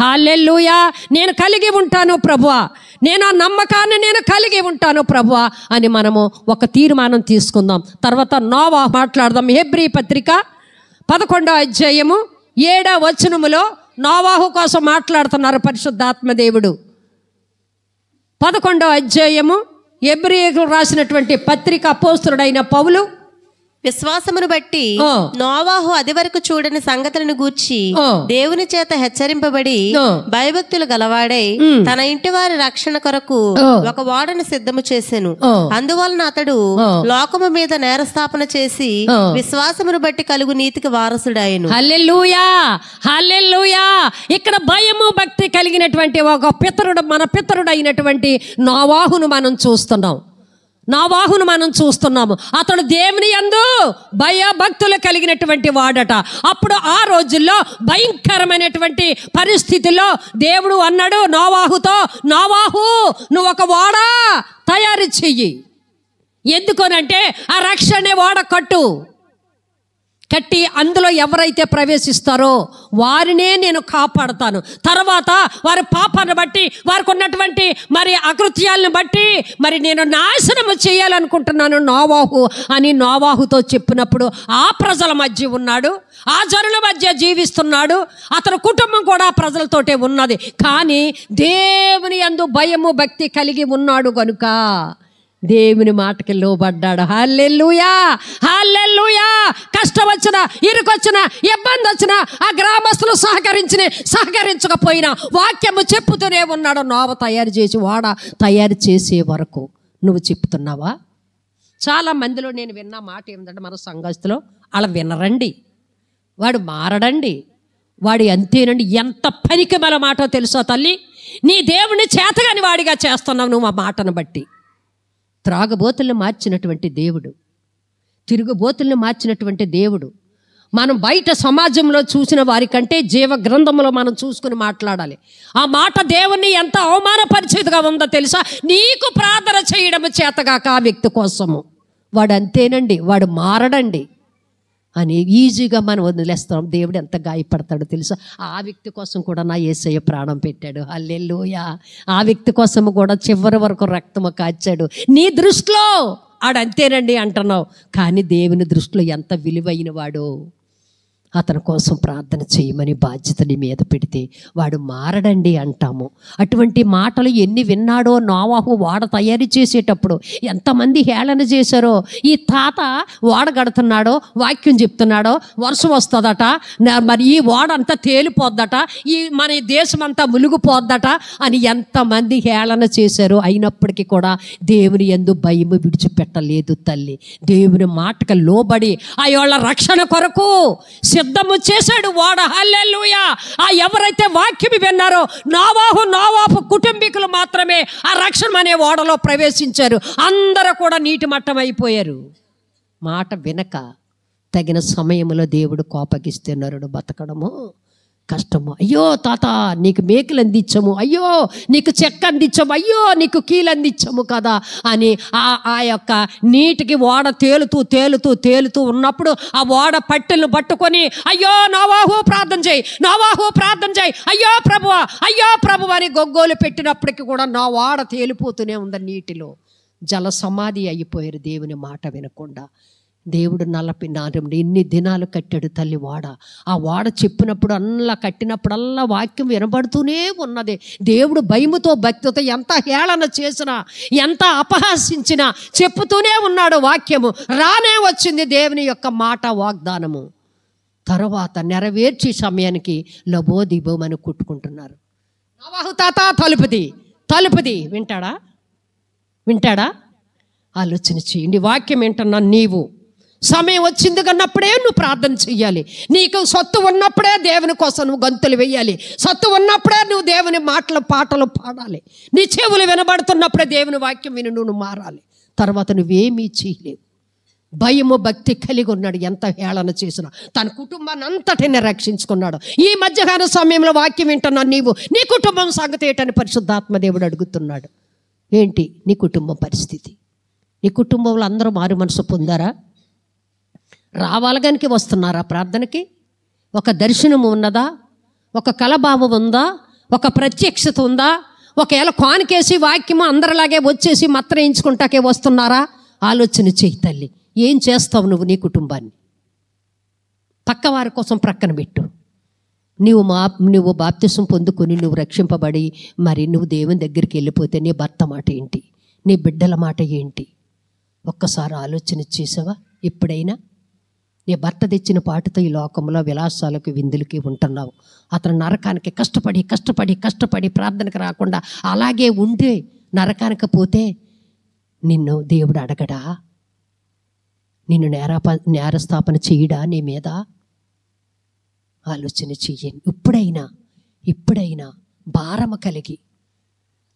హల్లెలూయా. నేను కలిగి ఉంటాను ప్రభువా, నేను ఆ నమ్మకాన్ని నేను కలిగి ఉంటాను ప్రభువా అని మనము ఒక తీర్మానం తీసుకుందాం. తర్వాత నోవాహు మాట్లాడదాం. హెబ్రీ పత్రిక 11వ అధ్యాయము 7వ వచనములో నోవాహు కోసం మాట్లాడుతున్నారు పరిశుద్ధాత్మ దేవుడు. 11వ అధ్యాయము హెబ్రీయులకు రాసినటువంటి పత్రిక అపోస్తలుడైన పౌలు విశ్వాసమును బట్టి నోవాహు అది వరకు చూడని సంగతులను గూర్చి దేవుని చేత హెచ్చరింపబడి భయభక్తులు గలవాడై తన ఇంటి వారి రక్షణ కొరకు ఒక ఓడను సిద్ధము చేసెను. అందువలన అతడు లోకము మీద నేరస్థాపన చేసి విశ్వాసమును బట్టి కలుగు నీతికి వారసుడాయను. హల్లెలూయా, హల్లెలూయా. ఇక్కడ భయము భక్తి కలిగినటువంటి ఒక పితరుడు, మన పితరుడు అయినటువంటి నోవాహును మనం చూస్తున్నాం. నోవాహును మనం చూస్తున్నాము. అతడు దేవుని యందు భయభక్తులు కలిగినటువంటి వాడట. అప్పుడు ఆ రోజుల్లో భయంకరమైనటువంటి పరిస్థితిలో దేవుడు అన్నాడు నోవాహుతో, నోవాహు నువ్వు ఒక ఓడ తయారు చెయ్యి. ఎందుకోనంటే ఆ రక్షణ ఓడ కట్టు. కట్టి అందులో ఎవరైతే ప్రవేశిస్తారో వారినే నేను కాపాడుతాను. తర్వాత వారి పాపాన్ని బట్టి, వారికి ఉన్నటువంటి మరి అకృత్యాలను బట్టి మరి నేను నాశనము చేయాలనుకుంటున్నాను నోవాహు అని నోవాహుతో చెప్పినప్పుడు ఆ ప్రజల మధ్య ఉన్నాడు, ఆ జనుల మధ్య జీవిస్తున్నాడు, అతని కుటుంబం కూడా ప్రజలతోటే ఉన్నది. కానీ దేవుని యందు భయము భక్తి కలిగి ఉన్నాడు కనుక దేవుని మాటకి లోబడ్డాడు. హల్లెలూయా, హల్లెలూయా. కష్టం వచ్చినా, ఇరుకొచ్చినా, ఇబ్బంది వచ్చినా ఆ గ్రామస్తులు సహకరించకపోయినా వాక్యము చెప్పుతూనే ఉన్నాడు. నోవ తయారు చేసి వాడ తయారు చేసే వరకు. నువ్వు చెప్తున్నావా? చాలా మందిలో నేను విన్న మాట ఏమిటంటే, మన సంఘస్థులో అలా వినరండి, వాడు మారడండి, వాడు అంతేనండి. ఎంత పనికి మన మాట తెలుసా తల్లి? నీ దేవుని చేతగాని వాడిగా చేస్తున్నావు నువ్వు ఆ మాటను బట్టి. త్రాగబోతులను మార్చినటువంటి దేవుడు, తిరుగుబోతులను మార్చినటువంటి దేవుడు. మనం బయట సమాజంలో చూసిన వారికంటే జీవ గ్రంథంలో మనం చూసుకుని మాట్లాడాలి. ఆ మాట దేవుణ్ణి ఎంత అవమానపరిచేదిగా ఉందో తెలుసా? నీకు ప్రార్థన చేయడం చేతగాక ఆ వ్యక్తి కోసము. వాడు అంతేనండి, వాడు మారడండి అని ఈజీగా మనం వదిలేస్తాం. దేవుడు ఎంత గాయపడతాడో తెలుసా? ఆ వ్యక్తి కోసం కూడా నా యేసయ్య ప్రాణం పెట్టాడు. హల్లెలూయా. ఆ వ్యక్తి కోసం కూడా చివరి వరకు రక్తము కాచాడు. నీ దృష్టిలో ఆడంతేనండి అంటున్నావు, కానీ దేవుని దృష్టిలో ఎంత విలువైన వాడో. అతని కోసం ప్రార్థన చేయమని బాధ్యత నీ మీద పెడితే వాడు మారడండి అంటాము. అటువంటి మాటలు ఎన్ని విన్నాడో నోవాహు వాడ తయారు చేసేటప్పుడు. ఎంతమంది హేళన చేశారో. ఈ తాత వాడ కడుతున్నాడో, వాక్యం చెప్తున్నాడో, వర్షం వస్తుందట, మరి ఈ వాడ అంతా తేలిపోద్దట, ఈ మన దేశం అంతా మునిగిపోద్దట అని ఎంతమంది హేళన చేశారో. అయినప్పటికీ కూడా దేవుని యందు భయము విడిచిపెట్టలేదు తల్లి. దేవుని మాటకు లోబడి అయోళ్ళ రక్షణ కొరకు సిద్ధము చేశాడు వాడ. హల్లెలూయా. ఆ ఎవరైతే వాక్యం విన్నారో నోవాహు కుటుంబీకులు మాత్రమే ఆ రక్షణ అనే ఓడలో ప్రవేశించారు. అందరూ కూడా నీటి మట్టం అయిపోయారు. మాట వినక తగిన సమయంలో దేవుడు కోపగిస్తే నరుడు బతకడము కష్టము. అయ్యో తాత నీకు మేకలు అందించము, అయ్యో నీకు చెక్క అందించము, అయ్యో నీకు కీలు అందించము కదా అని ఆ యొక్క నీటికి ఓడ తేలుతూ ఉన్నప్పుడు ఆ ఓడ పట్టెలను పట్టుకొని అయ్యో నోవాహు ప్రార్థన చేయి, నోవాహు ప్రార్థన చేయి, అయ్యో ప్రభువా అని గొగ్గోలు పెట్టినప్పటికీ కూడా నా ఓడ తేలిపోతూనే ఉంది నీటిలో. జల సమాధి అయిపోయారు దేవుని మాట వినకుండా. దేవుడు 40 ఎన్ని దినాలు కట్టాడు తల్లి వాడ. ఆ వాడ చెప్పినప్పుడు కట్టినప్పుడల్లా వాక్యం వినబడుతూనే ఉన్నది. దేవుడు భయముతో భక్తితో ఎంత హేళన చేసినా, ఎంత అపహాసించినా చెప్పుతూనే ఉన్నాడు వాక్యము. రానే వచ్చింది దేవుని యొక్క మాట, వాగ్దానము. తర్వాత నెరవేర్చే సమయానికి లబోదిబోమని కొట్టుకుంటున్నారు. నోవాహు తాత తలుపుది వింటాడా? ఆలోచన చేయండి. వాక్యం ఏంటన్నా, నీవు సమయం వచ్చింది కన్నప్పుడే నువ్వు ప్రార్థన చెయ్యాలి. నీకు సొత్తు ఉన్నప్పుడే దేవుని కోసం నువ్వు గంతులు వేయాలి. సొత్తు ఉన్నప్పుడే నువ్వు దేవుని పాటలు పాడాలి. నీ చెవులు వినబడుతున్నప్పుడే దేవుని వాక్యం విని నువ్వు మారాలి. తర్వాత నువ్వేమీ చేయలేవు. భయము భక్తి కలిగి ఉన్నాడు. ఎంత హేళన చేసినా తన కుటుంబాన్ని అంతటిని రక్షించుకున్నాడు. ఈ మధ్యాహ్న సమయంలో వాక్యం వింటున్నా నీవు, నీ కుటుంబం సంగతి ఏంటని పరిశుద్ధాత్మ దేవుడు అడుగుతున్నాడు. ఏంటి నీ కుటుంబం పరిస్థితి? నీ కుటుంబంలో అందరూ మారు మనసు పొందారా? రావాలగానికి వస్తున్నారా ప్రార్థనకి? ఒక దర్శనము ఉన్నదా? ఒక కలభావం ఉందా? ఒక ప్రత్యక్షత ఉందా? ఒకవేళ కానుకేసి వాక్యము అందరిలాగే వచ్చేసి మత్రయించుకుంటాకే వస్తున్నారా? ఆలోచన చేయి తల్లి. ఏం చేస్తావు నువ్వు నీ కుటుంబాన్ని? పక్కవారి కోసం ప్రక్కన పెట్టు. నువ్వు బాప్తిసం పొందుకొని నువ్వు రక్షింపబడి మరి నువ్వు దేవుని దగ్గరికి వెళ్ళిపోతే నీ భర్త మాట ఏంటి? నీ బిడ్డల మాట ఏంటి? ఒక్కసారి ఆలోచన చేసావా? ఎప్పుడైనా నీ భర్త తెచ్చిన పాటుతో ఈ లోకంలో విలాసాలకు విందులకి ఉంటున్నావు. అతను నరకానికి కష్టపడి ప్రార్థనకు రాకుండా అలాగే ఉంటే నరకానికి పోతే నిన్ను దేవుడు అడగడా? నిన్ను నేరస్థాపన చేయడా నీ మీద? ఆలోచన చెయ్యండి. ఇప్పుడైనా భారము కలిగి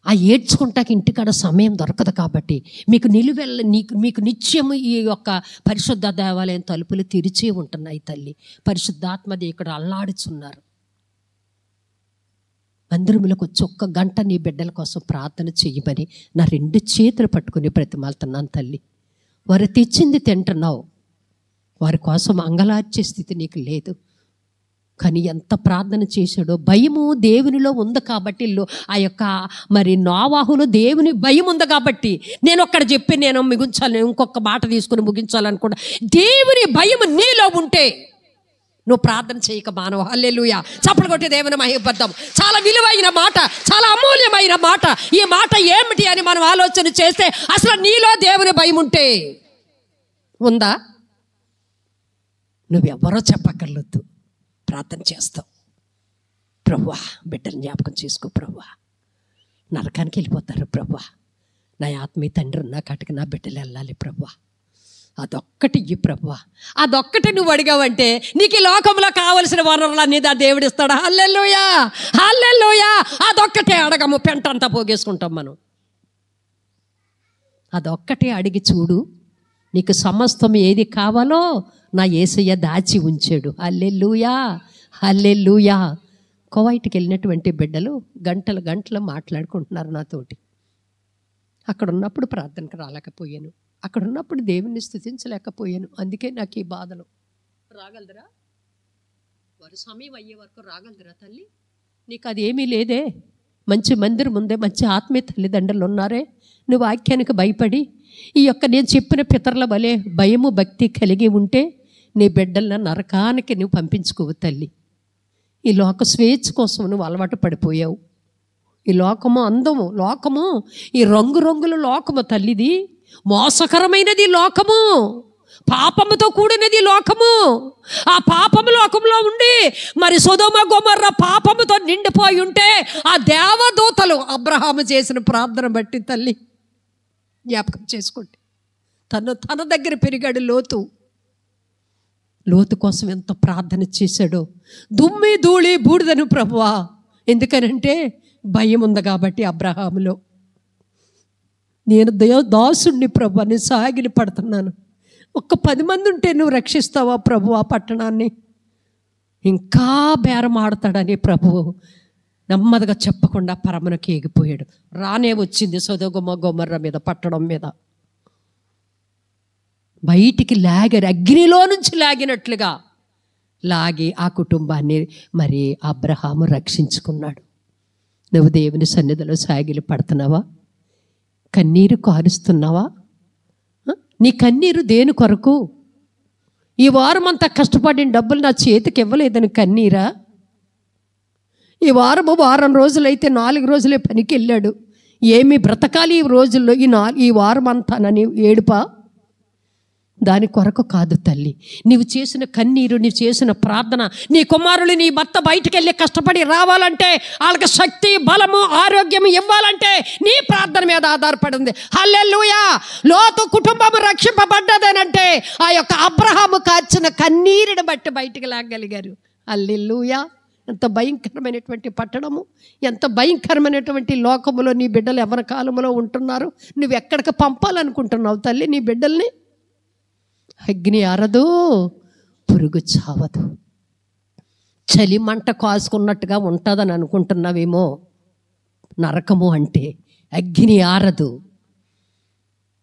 ఆ ఏడ్చుకుంటాకి ఇంటికాడ సమయం దొరకదు కాబట్టి మీకు నిత్యము ఈ యొక్క పరిశుద్ధ దేవాలయం తలుపులు తెరిచే ఉంటున్నాయి తల్లి. పరిశుద్ధాత్మది ఇక్కడ అల్లాడుచున్నారు. మందిరములకు వచ్చి 1 గంట నీ బిడ్డల కోసం ప్రార్థన చెయ్యమని నా 2 చేతులు పట్టుకుని బ్రతిమాలుతున్నాను తల్లి. వారు తెచ్చింది తింటున్నావు, వారి కోసం అంగలార్చే స్థితి నీకు లేదు. కానీ ఎంత ప్రార్థన చేశాడో. భయము దేవునిలో ఉంది కాబట్టి, ఆ యొక్క మరి నోవాహులో దేవుని భయం ఉంది కాబట్టి, నేను ఒక్కడ చెప్పి నేను ముగించాలి, ఇంకొక మాట తీసుకుని ముగించాలనుకుంటా. దేవుని భయం నీలో ఉంటే నువ్వు ప్రార్థన చేయక మానవ. హల్లెలూయా. చప్పలు కొట్టి దేవుని మహిమపడదాం. చాలా విలువైన మాట, చాలా అమూల్యమైన మాట. ఈ మాట ఏమిటి అని మనం ఆలోచన చేస్తే, అసలు నీలో దేవుని భయం ఉంటే ఉందా? నువ్వెవరో చెప్పక్కర్లేదు, ప్రార్థన చేస్తావు. ప్రభువా బిడ్డని జ్ఞాపకం చేసుకో ప్రభువా, నరకానికి వెళ్ళిపోతారు ప్రభువా, నా ఆత్మీయ తండ్రి ఉన్న కాటికి నా బిడ్డలు వెళ్ళాలి ప్రభువా, అదొక్కటి ఇయ్యి ప్రభువా. అదొక్కటి నువ్వు అడిగావంటే నీకు ఈ లోకంలో కావలసిన వనరులన్నీ దా దేవుడిస్తాడు. హల్లెలూయా, హల్లెలూయా. అదొక్కటే అడగము, పెంట అంతా పోగేసుకుంటాం మనం. అదొక్కటే అడిగి చూడు, నీకు సమస్తం ఏది కావాలో నా యేసయ్య దాచి ఉంచాడు. హల్లెలూయా, హల్లెలూయా. కువైట్కి వెళ్ళినటువంటి బిడ్డలు గంటలు గంటలు మాట్లాడుకుంటున్నారు నాతోటి. అక్కడ ఉన్నప్పుడు ప్రార్థనకు రాలేకపోయాను, అక్కడ ఉన్నప్పుడు దేవుణ్ణి స్తుతించలేకపోయాను. అందుకే నాకు ఈ బాధలు. రాగలదురా? వారి సమయం అయ్యే వరకు రాగలదురా తల్లి? నీకు అదేమీ లేదే. మంచి మందిరం ఉందే, మంచి ఆత్మీయ తల్లిదండ్రులు ఉన్నారే. నువ్వు వాక్యానికి భయపడి ఈ యొక్క నేను చెప్పిన పితరుల వలె భయము భక్తి కలిగి ఉంటే నీ బిడ్డలను నరకానికి నువ్వు పంపించుకోవు తల్లి. ఈ లోక స్వేచ్ఛ కోసం నువ్వు అలవాటు పడిపోయావు. ఈ లోకము అందము, లోకము ఈ రంగురంగుల లోకము తల్లిది. మోసకరమైనది లోకము, పాపముతో కూడినది లోకము. ఆ పాపము లోకంలో ఉండి మరి సొదొమ గొమొర్ర పాపముతో నిండిపోయి ఉంటే ఆ దేవదూతలు అబ్రహాము చేసిన ప్రార్థన బట్టి తల్లి జ్ఞాపకం చేసుకోండి. తన దగ్గర పెరిగాడు లోతు కోసం ఎంత ప్రార్థన చేశాడో. దుమ్మి ధూళి బూడిదను ప్రభువా, ఎందుకనంటే భయం ఉంది కాబట్టి అబ్రహాములో. నేను దాసుణ్ణి ప్రభు, నేను సాగిలి పడుతున్నాను. ఒక్క 10 మంది ఉంటే నువ్వు రక్షిస్తావా ప్రభు ఆ పట్టణాన్ని? ఇంకా బేరం ఆడతాడని ప్రభువు నెమ్మదిగా చెప్పకుండా పరమునకి ఎగిపోయాడు. రానే వచ్చింది సొదొమ గొమొర్ర మీద, పట్టణం మీద. బయటికి లాగారు, అగ్నిలో నుంచి లాగినట్లుగా లాగి ఆ కుటుంబాన్ని మరి అబ్రహాము రక్షించుకున్నాడు. నువ్వు దేవుని సన్నిధిలో సాగిలి పడుతున్నావా? కన్నీరు కారుస్తున్నావా? నీ కన్నీరు దేని కొరకు? ఈ వారం అంతా కష్టపడిన డబ్బులు నా చేతికి ఇవ్వలేదని కన్నీరా? ఈ వారం రోజులైతే 4 రోజులే పనికి వెళ్ళాడు, ఏమి బ్రతకాలి ఈ రోజుల్లో, ఈ వారం అంతానని ఏడుపా? దాని కొరకు కాదు తల్లి. నీవు చేసిన కన్నీరు, నీవు చేసిన ప్రార్థన, నీ కుమారులు నీ భర్త బయటికి వెళ్ళి కష్టపడి రావాలంటే, వాళ్ళకి శక్తి బలము ఆరోగ్యం ఇవ్వాలంటే నీ ప్రార్థన మీద ఆధారపడి ఉంది. హల్లెలూయా. లోతు కుటుంబం రక్షింపబడ్డదేనంటే ఆ యొక్క అబ్రహాము కార్చిన కన్నీరుని బట్టి బయటికి లాగలిగారు. హల్లెలూయా. ఎంత భయంకరమైనటువంటి పట్టణము, ఎంత భయంకరమైనటువంటి లోకములో నీ బిడ్డలు ఎవరి కాలంలో ఉంటున్నారు. నువ్వు ఎక్కడికి పంపాలనుకుంటున్నావు తల్లి నీ బిడ్డల్ని? అగ్ని ఆరదు, పురుగు చావదు. చలి మంట కాసుకున్నట్టుగా ఉంటుందని అనుకుంటున్నావేమో. నరకము అంటే అగ్ని ఆరదు.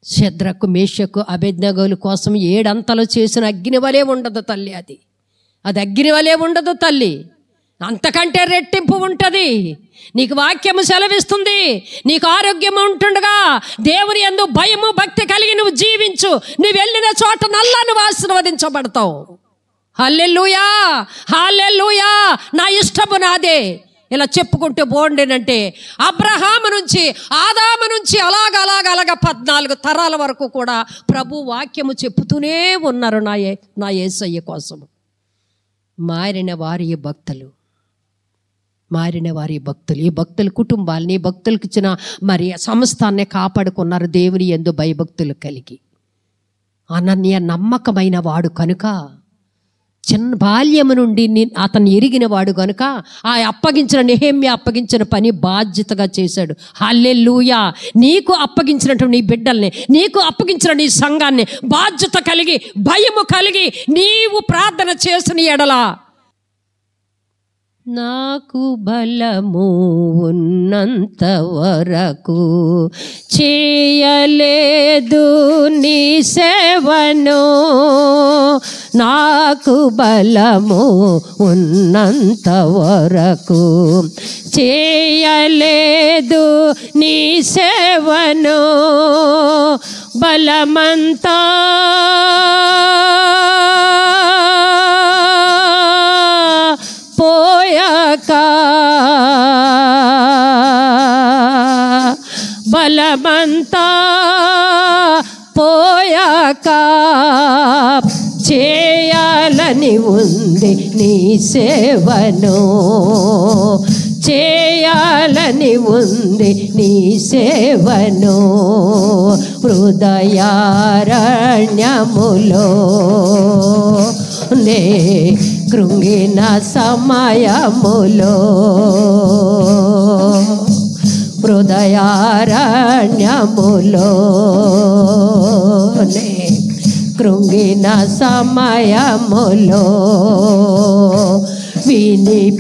శద్రకు మేషకు అబేద్నెగోల కోసం 7 అంతలు చేసిన అగ్ని వలె ఉండదు తల్లి. అది అగ్ని వలె ఉండదు తల్లి, అంతకంటే రెట్టింపు ఉంటుంది. నీకు వాక్యము సెలవిస్తుంది, నీకు ఆరోగ్యం ఉంటుండగా దేవుని యందు భయము భక్తి కలిగి నువ్వు జీవించు. నువ్వు వెళ్ళిన చోట నల్లా నువ్వు ఆశీర్వదించబడతావు. హల్లెలూయా, హల్లెలూయా. నా ఇష్టము నాదే. ఇలా చెప్పుకుంటూ పోండేనంటే అబ్రహాము నుంచి ఆదాము నుంచి అలాగ 14 తరాల వరకు కూడా ప్రభు వాక్యము చెప్పుతూనే ఉన్నారు నా యేసయ్య కోసం. మారిన వారి భక్తులు, ఈ భక్తుల కుటుంబాలని, భక్తులకు ఇచ్చిన మరి సంస్థాన్ని కాపాడుకున్నారు దేవుని యందు భయభక్తులు కలిగి. అనన్య నమ్మకమైన వాడు కనుక, చిన్న బాల్యము నుండి అతను ఎరిగిన వాడు కనుక ఆ నెహెమ్యా అప్పగించిన పని బాధ్యతగా చేశాడు. హల్లెలూయా. నీకు అప్పగించినటువంటి నీ బిడ్డల్ని, నీకు అప్పగించిన నీ సంఘాన్ని బాధ్యత కలిగి భయము కలిగి నీవు ప్రార్థన చేసిన ఎడల, నాకు బలము ఉన్నంత వరకు చేయలేదు నీ సేవను, నాకు బలము ఉన్నంత వరకు చేయలేదు నీ సేవను బలమంతా పోయాక బలమంతా పోయాక చేయాలని ఉంది నీ సేవను చేయాలని ఉంది నీ సేవను హృదయారణ్యములో నే కృంగిన సమయములో హృదయారణ్యములో నే కృంగిన సమయములో వినిపించుచున్నది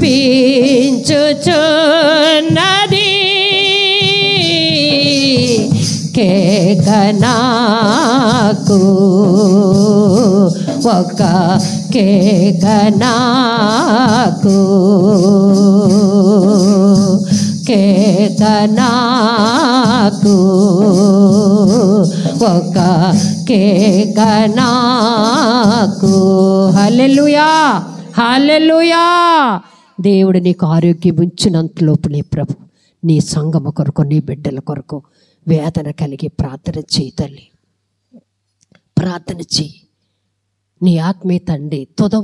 కేకనాకు ఒక కేకనాకు కేకనాకు ఒక కేకనాకు. హల్లెలూయా హల్లెలూయా. దేవుడు నీకు ఆరోగ్యం ఇచ్చినంత లోపలే ప్రభు నీ సంఘము కొరకు నీ బిడ్డల కొరకు వేదన కలిగి ప్రార్థన చేయి తల్లి, ప్రార్థన చేయి. నీ ఆత్మీయ తండ్రి తుద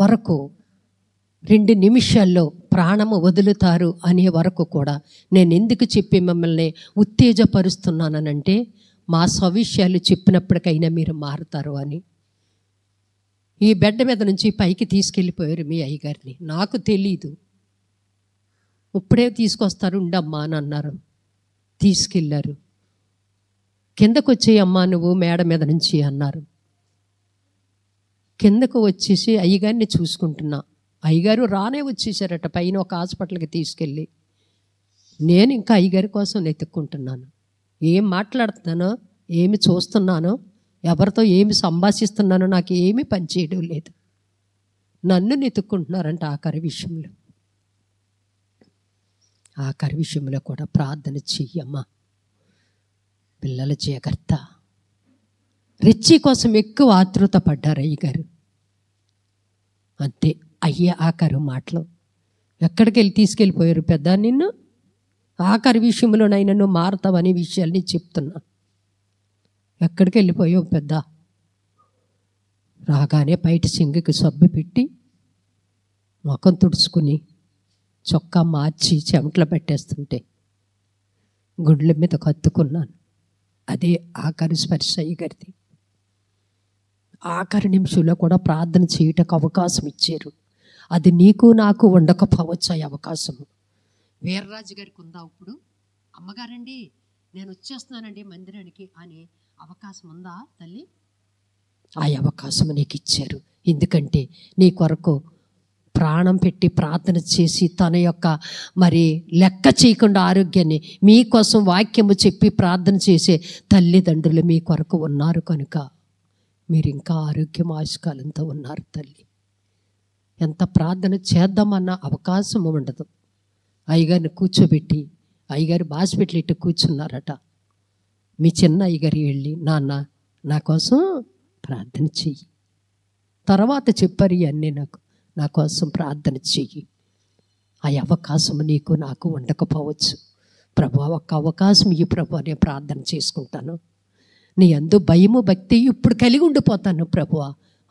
వరకు 2 నిమిషాల్లో ప్రాణము వదులుతారు అనే వరకు కూడా నేను ఎందుకు చెప్పి మిమ్మల్ని ఉత్తేజపరుస్తున్నానంటే మా సవిష్యాలు చెప్పినప్పటికైనా మీరు మారుతారు అని. ఈ బెడ్ మీద నుంచి పైకి తీసుకెళ్ళిపోయారు మీ అయ్యగారిని, నాకు తెలీదు. ఇప్పుడే తీసుకొస్తారు ఉండమ్మా అని అన్నారు, తీసుకెళ్ళారు. కిందకు వచ్చేయమ్మా నువ్వు మేడ మీద నుంచి అన్నారు. కిందకు వచ్చేసి అయ్యగారిని చూసుకుంటున్నా. అయ్యగారు రానే వచ్చేసారట పైన ఒక హాస్పిటల్కి తీసుకెళ్ళి. నేను ఇంకా అయ్యగారి కోసం వెతుక్కుంటున్నాను. ఏం మాట్లాడుతున్నానో, ఏమి చూస్తున్నానో, ఎవరితో ఏమి సంభాషిస్తున్నానో నాకు ఏమీ పనిచేయడం లేదు. నన్ను వెతుక్కుంటున్నారంట ఆఖరి విషయంలో. ఆఖరి విషయంలో కూడా ప్రార్థన చెయ్యమ్మా. పిల్లల జాగ్రత్త. రిచ్చి కోసం ఎక్కువ ఆతృత పడ్డారు అయ్యగారు. అంతే అయ్యే ఆఖరు మాటలు. ఎక్కడికి వెళ్ళి తీసుకెళ్ళిపోయారు పెద్ద నిన్ను? ఆఖరి విషయంలోనైనా నువ్వు మారుతావు అనే విషయాల్ని చెప్తున్నా. ఎక్కడికి వెళ్ళిపోయావు పెద్ద? రాగానే బయట సింగికి సబ్బు పెట్టి ముఖం తుడుచుకుని చొక్కా మార్చి చెమటలు పెట్టేస్తుంటే గుడ్ల మీద కత్తుకున్నాను. అదే ఆఖరి స్పర్శ అయ్యగారిది. ఆఖరి నిమిషంలో కూడా ప్రార్థన చేయటకు అవకాశం ఇచ్చారు. అది నీకు నాకు ఉండకపోవచ్చు ఆ అవకాశము. వీర్రాజు గారికి ఉందా ఇప్పుడు? అమ్మగారండి నేను వచ్చేస్తున్నానండి మందిరానికి అని అవకాశం ఉందా తల్లి? ఆ అవకాశం నీకు ఇచ్చారు. ఎందుకంటే నీ కొరకు ప్రాణం పెట్టి ప్రార్థన చేసి తన యొక్క మరి లెక్క చేయకుండా ఆరోగ్యాన్ని మీకోసం వాక్యము చెప్పి ప్రార్థన చేసే తల్లిదండ్రులు మీ కొరకు ఉన్నారు కనుక మీరు ఇంకా ఆరోగ్యం ఆయుష్కాలంతో ఉన్నారు తల్లి. ఎంత ప్రార్థన చేద్దామన్న అవకాశం ఉండదు. అయ్యగారిని కూర్చోబెట్టి అయ్యగారు బాసిపెట్టి ఇట్టు కూర్చున్నారట. మీ చిన్న అయ్యగారి వెళ్ళి నాన్న నా కోసం ప్రార్థన చెయ్యి. తర్వాత చెప్పారు ఇవన్నీ నాకు, నా కోసం ప్రార్థన చెయ్యి. ఆ అవకాశం నీకు నాకు ఉండకపోవచ్చు. ప్రభు ఒక్క అవకాశం ఈ ప్రభు నేను ప్రార్థన చేసుకుంటాను. నీ అందు భయము భక్తి ఇప్పుడు కలిగి ఉండిపోతాను ప్రభు.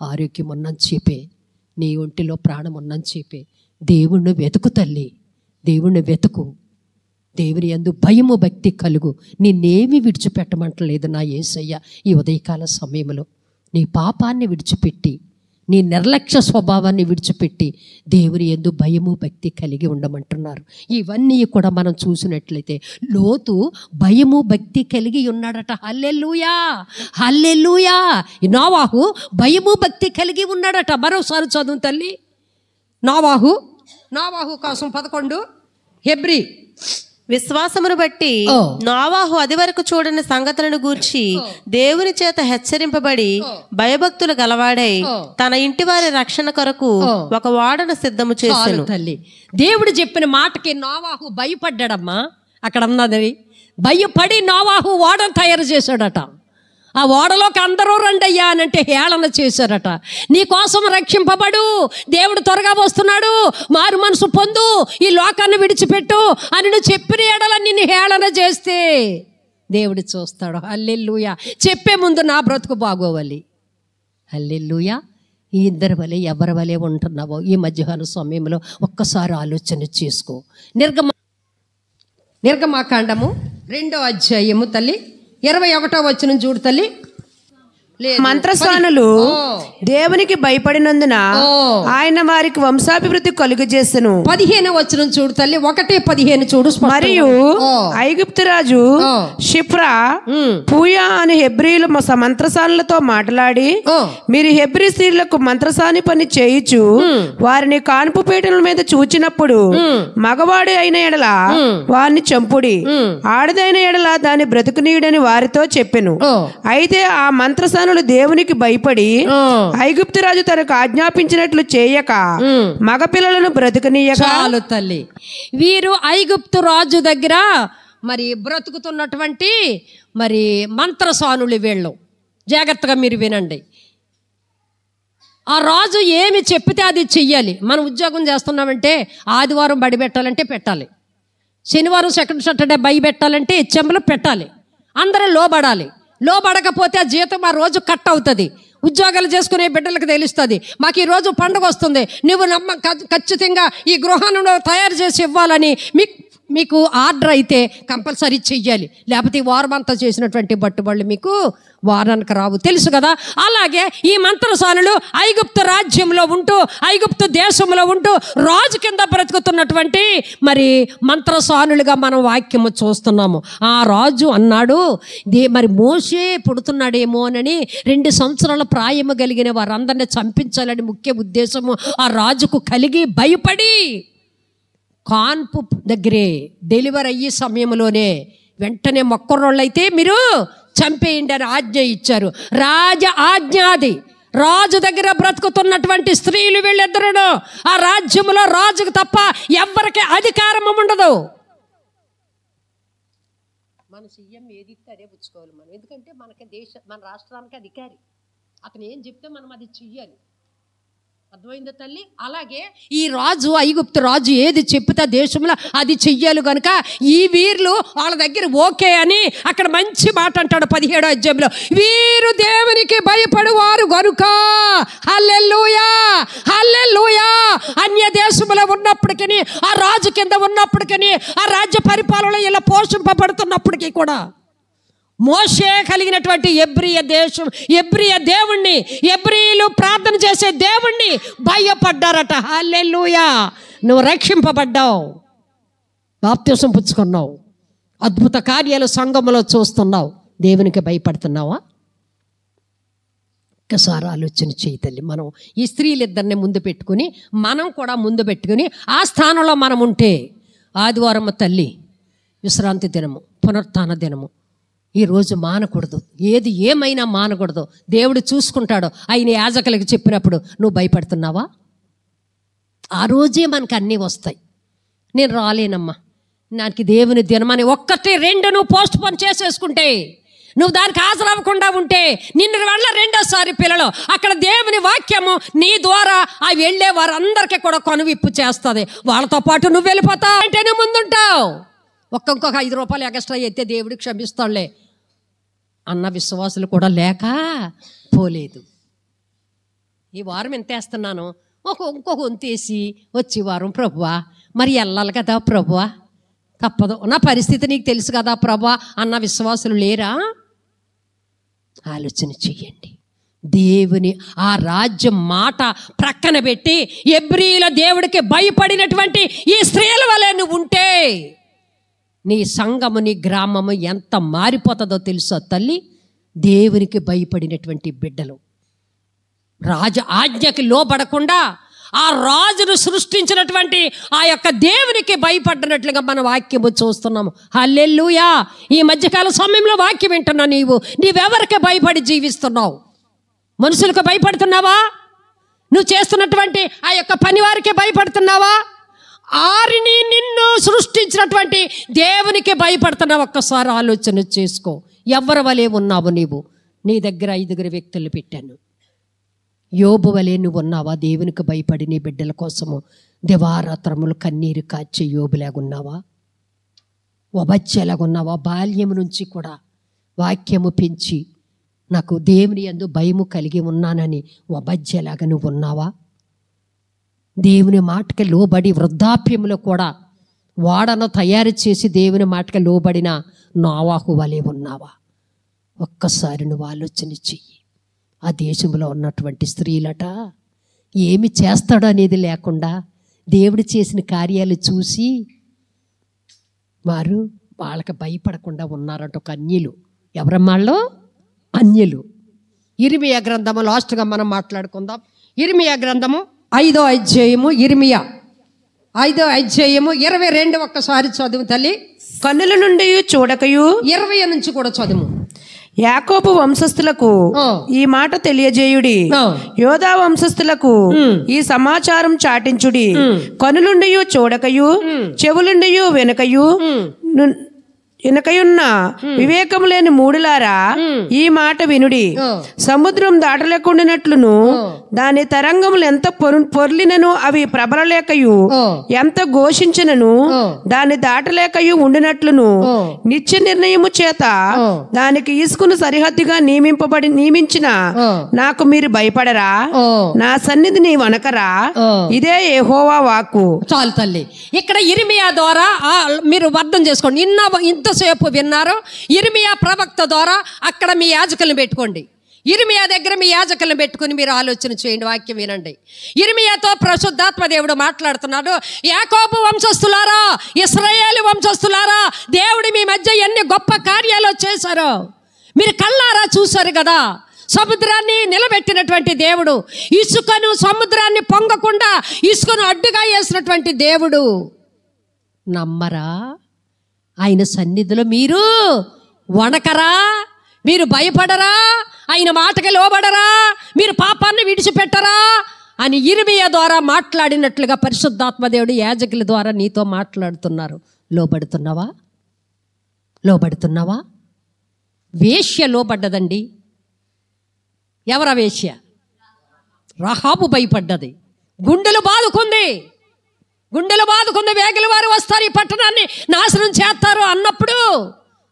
ఆరోగ్యం ఉన్నని చెప్పే, నీ ఒంటిలో ప్రాణం ఉన్నని చెప్పే దేవుణ్ణి వెతుకు తల్లి, దేవుణ్ణి వెతుకు. దేవుని యందు భయము భక్తి కలుగు. నిన్నేమీ విడిచిపెట్టమంటలేదు నా యేసయ్య. ఈ ఉదయకాల సమయంలో నీ పాపాన్ని విడిచిపెట్టి, నీ నిర్లక్ష్య స్వభావాన్ని విడిచిపెట్టి దేవుని యందు భయము భక్తి కలిగి ఉండమంటున్నారు. ఇవన్నీ కూడా మనం చూసినట్లయితే లోతు భయము భక్తి కలిగి ఉన్నాడట. హల్లెలూయా హల్లెలూయా. నోవాహు భయము భక్తి కలిగి ఉన్నాడట. మరోసారి చదువు తల్లి. నోవాహు కోసం 11 హెబ్రీ విశ్వాసమును బట్టి నోవాహు అది వరకు చూడని సంగతులను గూర్చి దేవుని చేత హెచ్చరింపబడి భయభక్తులు గలవాడై తన ఇంటి వారి రక్షణ కొరకు ఒక ఓడను సిద్ధము చేసెను. తల్లి, దేవుడు చెప్పిన మాటకి నోవాహు భయపడ్డాడమ్మా. అక్కడ ఉన్నది భయపడి నోవాహు ఓడను తయారు చేశాడట. ఆ ఓడలోకి అందరూ రండయ్యా అని అంటే హేళన చేశారట. నీ కోసం రక్షింపబడు, దేవుడు త్వరగా వస్తున్నాడు, మారు మనసు పొందు, ఈ లోకాన్ని విడిచిపెట్టు అని నువ్వు చెప్పిన ఎడల నిన్ను హేళన చేస్తే దేవుడు చూస్తాడు. హల్లెలూయా. చెప్పే ముందు నా బ్రతుకు బాగోవాలి. హల్లెలూయా. ఈ ఇద్దరి వలె ఎవరి వలె ఉంటున్నావో ఈ మధ్యాహ్న సమయంలో ఒక్కసారి ఆలోచన చేసుకో. నిర్గమాకాండము 2వ అధ్యాయము తల్లి 21వ వచనం చూడు తల్లి. మంత్రస్వానులు దేవునికి భయపడినందున ఆయన వారికి వంశాభివృద్ధి కలుగజేసెను. 15వ వచనం చూడు తల్లి. 1:15 చూడు. మరియు ఐగుప్తు రాజు షిప్రా పూయా అని హెబ్రీల మంత్రసానులతో మాట్లాడి, మీరు హెబ్రీ స్త్రీలకు మంత్రసాని పని చేయుచు వారిని కానుపు పీటల మీద చూచినప్పుడు మగవాడు అయిన ఎడల వారిని చంపుడి, ఆడదైన ఎడల దాన్ని బ్రతుకునీయుడని వారితో చెప్పెను. అయితే ఆ మంత్రసానులు దేవునికి భయపడి ఐగుప్తు రాజు తనకు ఆజ్ఞాపించినట్లు చేయక మగపిల్లలను బ్రతుకునీయక. చాలు తల్లి. వీరు ఐగుప్తు రాజు దగ్గర మరి బ్రతుకుతున్నటువంటి మరి మంత్రసానులు వీళ్ళు. జాగ్రత్తగా మీరు వినండి. ఆ రాజు ఏమి చెప్పితే అది చెయ్యాలి. మనం ఉద్యోగం చేస్తున్నామంటే ఆదివారం బడి పెట్టాలంటే పెట్టాలి, శనివారం సెకండ్ సాటర్డే బై పెట్టాలంటే హెచ్ఎంలు పెట్టాలి, అందరూ లోబడాలి. లోబడకపోతే ఆ జీతం ఆ రోజు కట్ అవుతుంది. ఉద్యోగాలు చేసుకునే బిడ్డలకు తెలుస్తుంది, మాకు ఈ రోజు పండుగ వస్తుంది, నువ్వు ఖచ్చితంగా ఈ గృహాన్ని తయారు చేసి ఇవ్వాలని మీకు ఆర్డర్ అయితే కంపల్సరీ చెయ్యాలి. లేకపోతే ఈ వారం అంతా చేసినటువంటి బట్టుబళ్ళు మీకు వారానికి రావు, తెలుసు కదా. అలాగే ఈ మంత్రసానులు ఐగుప్తు రాజ్యంలో ఉంటూ ఐగుప్తు దేశంలో ఉంటూ రాజు కింద బ్రతుకుతున్నటువంటి మరి మంత్రసానులుగా మనం వాక్యము చూస్తున్నాము. ఆ రాజు అన్నాడు, మరి మోషే పుడుతున్నాడేమోనని 2 సంవత్సరాల ప్రాయము కలిగిన వారందరినీ చంపించాలని ముఖ్య ఉద్దేశము ఆ రాజుకు కలిగి భయపడి కాన్పు దగ్గరే డెలివరీ అయ్యే సమయంలోనే వెంటనే మొక్కరోళ్ళైతే మీరు చంపేయండి అని ఆజ్ఞ ఇచ్చారు. రాజ ఆజ్ఞ అది. రాజు దగ్గర బ్రతుకుతున్నటువంటి స్త్రీలు వీళ్ళిద్దరూ ఆ రాజ్యంలో రాజుకు తప్ప ఎవ్వరికి అధికారం ఉండదు. మన సీఎం ఏది ఇస్తే అదే పుచ్చుకోవాలి మనం, ఎందుకంటే మన రాష్ట్రానికి అధికారి. అతను ఏం చెప్తే మనం అది చెయ్యాలి. అర్థమైందా తల్లి? అలాగే ఈ రాజు ఐగుప్తు రాజు ఏది చెప్తే దేశంలో అది చెయ్యాలి కనుక ఈ వీర్లు వాళ్ళ దగ్గర ఓకే అని అక్కడ మంచి మాట అంటాడు 17వ అధ్యాయంలో. వీరు దేవునికి భయపడువారు గనుక. హల్లెలూయా, హల్లెలూయా. అన్య దేశంలో ఉన్నప్పటికీ, ఆ రాజు కింద ఉన్నప్పటికీ, ఆ రాజ్య పరిపాలన ఇలా పోషింపబడుతున్నప్పటికీ కూడా మోషే కలిగినటువంటి ఎబ్రియ దేశం, ఎబ్రియ దేవుణ్ణి, ఎబ్రియులు ప్రార్థన చేసే దేవుణ్ణి భయపడ్డారట. హల్లెలూయా. నువ్వు రక్షింపబడ్డావు, బాప్తిసం పుచ్చుకున్నావు, అద్భుత కార్యాలు సంఘములో చూస్తున్నావు, దేవునికి భయపడుతున్నావా? ఒక్కసారి ఆలోచన చేయి తల్లి. మనం ఈ స్త్రీలిద్దరిని ముందు పెట్టుకుని మనం కూడా ముందు పెట్టుకుని ఆ స్థానంలో మనం ఉంటే ఆదివారం తల్లి విశ్రాంతి దినము, పునరుత్థాన దినము ఈరోజు మానకూడదు. ఏది ఏమైనా మానకూడదు. దేవుడు చూసుకుంటాడు. ఆయన యాజకులకు చెప్పినప్పుడు నువ్వు భయపడుతున్నావా? ఆ రోజే మనకు అన్నీ వస్తాయి. నేను రాలేనమ్మా, నాకు దేవుని దినమని 1-2 నువ్వు పోస్ట్ పోన్ చేసేసుకుంటే, నువ్వు దానికి హాజరవ్వకుండా ఉంటే నిన్ను వల్ల 2వ పిల్లలు అక్కడ దేవుని వాక్యము నీ ద్వారా ఆ వెళ్ళే వారందరికీ కూడా కొనువిప్పు చేస్తుంది. వాళ్ళతో పాటు నువ్వు వెళ్ళిపోతావు అంటేనే ముందుంటావు. ఇంకొక 5 రూపాయలు ఎక్స్ట్రా అయితే దేవుడికి క్షమిస్తాడులే అన్న విశ్వాసులు కూడా లేక పోలేదు. ఈ వారం ఎంత వేస్తున్నాను, ఇంకొక వంతేసి వచ్చి వారం ప్రభువా మరి వెళ్ళాలి కదా ప్రభువా, తప్పదు, నా పరిస్థితి నీకు తెలుసు కదా ప్రభువా అన్న విశ్వాసులు లేరా? ఆలోచన చెయ్యండి. దేవుని ఆ రాజ్యం మాట ప్రక్కన పెట్టి ఎబ్రీల దేవుడికి భయపడినటువంటి ఈ స్త్రీల వలె నువ్వు ఉంటే నీ సంఘము, నీ గ్రామము ఎంత మారిపోతుందో తెలుసా తల్లి? దేవునికి భయపడినటువంటి బిడ్డలు, రాజ ఆజ్ఞకి లోబడకుండా ఆ రాజును సృష్టించినటువంటి ఆ యొక్క దేవునికి భయపడినట్లుగా మన వాక్యము చూస్తున్నాము. హల్లెలూయా. ఈ మధ్యకాల సమయంలో వాక్యం వింటున్నా. నీవెవరికి భయపడి జీవిస్తున్నావు? మనుషులకు భయపడుతున్నావా? నువ్వు చేస్తున్నటువంటి ఆ యొక్క పని వారికి భయపడుతున్నావా? ఆరిని నిన్ను సృష్టించినటువంటి దేవునికి భయపడుతున్నావు? ఒక్కసారి ఆలోచన చేసుకో. ఎవరి వలె ఉన్నావు నీవు? నీ దగ్గర 5 వ్యక్తులు పెట్టాను. యోబు వలె నువ్వు ఉన్నావా? దేవునికి భయపడి నీ బిడ్డల కోసము దివారాత్రములు కన్నీరు కాచే యోబులాగున్నావా? ఒబచ్చేలాగున్నావా? బాల్యం నుంచి కూడా వాక్యము పెంచి నాకు దేవుని యందు భయము కలిగి ఉన్నానని ఒబజ్జేలాగా నువ్వు ఉన్నావా? దేవుని మాటకి లోబడి వృద్ధాప్యంలో కూడా వాడను తయారు చేసి దేవుని మాటకి లోబడిన నోవాహు వలె ఉన్నావా? ఒక్కసారి నువ్వు ఆలోచన చెయ్యి. ఆ దేశంలో ఉన్నటువంటి స్త్రీలట ఏమి చేస్తాడో అనేది లేకుండా దేవుడు చేసిన కార్యాలు చూసి వారు వాళ్ళకి భయపడకుండా ఉన్నారంట. ఒక అన్యులు. ఎవరమ్మాళ్ళు? అన్యులు. ఇర్మియా గ్రంథము లాస్ట్గా మనం మాట్లాడుకుందాం. ఇర్మియా గ్రంథము 5వ అధ్యాయము, ఇర్మియా 5వ అధ్యాయము 22 ఒక్కసారి చదువు తల్లి. కన్నుల నుండి చూడకయు 20 నుంచి కూడా చదువు. యాకోబు వంశస్థులకు ఈ మాట తెలియజేయుడి, యోధా వంశస్థులకు ఈ సమాచారం చాటించుడి. కనులుండి చూడకయు, చెవులుండి వెనకయున్న వివేకము లేని మూడులారా ఈ మాట వినుడి. సముద్రం దాటలేకుండానట్లును దాని తరంగములు ఎంత పొర్లినను అవి ప్రబలలేకయు, ఎంత ఘోషించినను దాన్ని దాటలేకయు ఉండినట్లును నిత్య నిర్ణయము చేత దానికి ఇసుకును సరిహద్దుగా నియమించిన నాకు మీరు భయపడరా? నా సన్నిధిని వనకరా? ఇదే యెహోవా వాక్కు. చాలు తల్లి. ఇక్కడ ఇర్మియా ద్వారా మీరు అర్థం చేసుకోండి. ఇంతసేపు విన్నారు. ఇర్మియా ప్రవక్త ద్వారా అక్కడ మీ యాజకులను పెట్టుకోండి. ఇర్మియా దగ్గర మీ యాజకులను పెట్టుకుని మీరు ఆలోచన చేయండి. వాక్యం వినండి. ఇర్మియాతో పరిశుద్ధాత్మ దేవుడు మాట్లాడుతున్నాడు. యాకోబు వంశస్థులారా, ఇశ్రాయేలు వంశస్థులారా, దేవుడు మీ మధ్య ఎన్ని గొప్ప కార్యాలు చేశారో మీరు కళ్ళారా చూశారు కదా. సముద్రాన్ని నిలబెట్టినటువంటి దేవుడు, ఇసుకను సముద్రాన్ని పొంగకుండా ఇసుకను అడ్డుగా వేసినటువంటి దేవుడు. నమ్మరా? ఆయన సన్నిధిలో మీరు వణకరా? మీరు భయపడరా? ఆయన మాటకి లోబడరా? మీరు పాపాన్ని విడిచిపెట్టరా అని ఇర్మియా ద్వారా మాట్లాడినట్లుగా పరిశుద్ధాత్మ దేవుడు యాజకుల ద్వారా నీతో మాట్లాడుతున్నారు. లోబడుతున్నావా? లోబడుతున్నావా? వేశ్య లోబడ్డదండి. ఎవరా వేశ్య? రహాబు భయపడ్డది. గుండెలు బాదుకుంది. వేగల వారు వస్తారు, ఈ పట్టణాన్ని నాశనం చేస్తారు అన్నప్పుడు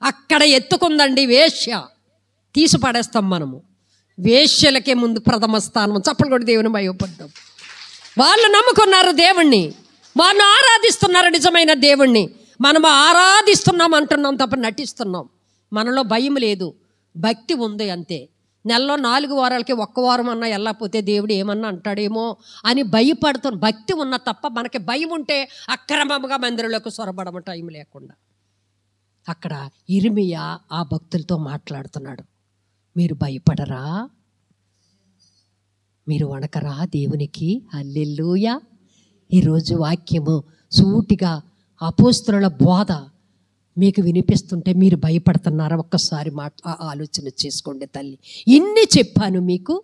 అక్కడ ఎత్తుకుందండి వేశ్య. తీసి పడేస్తాం మనము. వేశ్యలకే ముందు ప్రథమ స్థానం. చప్పలు కూడా దేవుని భయపడ్డాం. వాళ్ళు నమ్ముకున్నారు దేవుణ్ణి, వాళ్ళు ఆరాధిస్తున్నారు నిజమైన దేవుణ్ణి. మనము ఆరాధిస్తున్నాం అంటున్నాం తప్ప నటిస్తున్నాం. మనలో భయం లేదు, భక్తి ఉంది అంతే. నెలలో 4 వారాలకి 1 వారం అన్నా వెళ్ళకపోతే దేవుడు ఏమన్నా అంటాడేమో అని భయపడుతున్న భక్తి ఉన్న తప్ప మనకి భయం ఉంటే అక్రమంగా మందిరంలోకి సొరబడమ టైం లేకుండా. అక్కడ ఇర్మియా ఆ భక్తులతో మాట్లాడుతున్నాడు. మీరు భయపడరా? మీరు వణకరా దేవునికి? హల్లెలూయా. ఈరోజు వాక్యము సూటిగా అపోస్తలుల బోధ మీకు వినిపిస్తుంటే మీరు భయపడుతున్నారా? ఒక్కసారి ఆలోచన చేసుకోండి తల్లి. ఇన్ని చెప్పాను మీకు.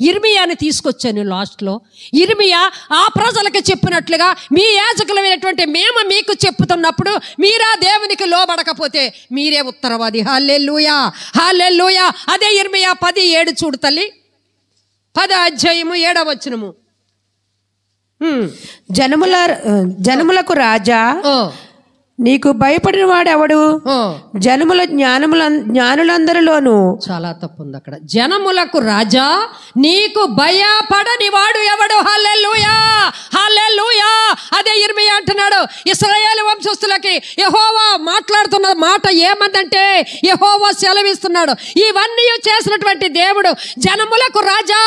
ఇర్మియాని తీసుకొచ్చాను లాస్ట్లో. ఇర్మియా ఆ ప్రజలకు చెప్పినట్లుగా మీ యాజకులమైనటువంటి మేము మీకు చెప్పుతున్నప్పుడు మీరా దేవునికి లోబడకపోతే మీరే ఉత్తరవాది. హల్లెలూయా, హల్లెలూయా. అదే ఇర్మియా 10:7 చూడు తల్లి. 10వ అధ్యాయము 7వ వచనము. జనములకు రాజా, నీకు భయపడిన వాడెవడు? జనముల జ్ఞానులందరిలోనూ. చాలా తప్పు ఉంది అక్కడ. జనములకు రాజా, నీకు భయపడని వాడు ఎవడు? హల్లెలూయా, హల్లెలూయా. అదే ఇర్మియా అంటున్నాడు ఇశ్రాయేలు వంశస్థులకి. యెహోవా మాట్లాడుతున్న మాట ఏమందంటే, యెహోవా సెలవిస్తున్నాడు, ఇవన్నీ చేసినటువంటి దేవుడు జనములకు రాజా,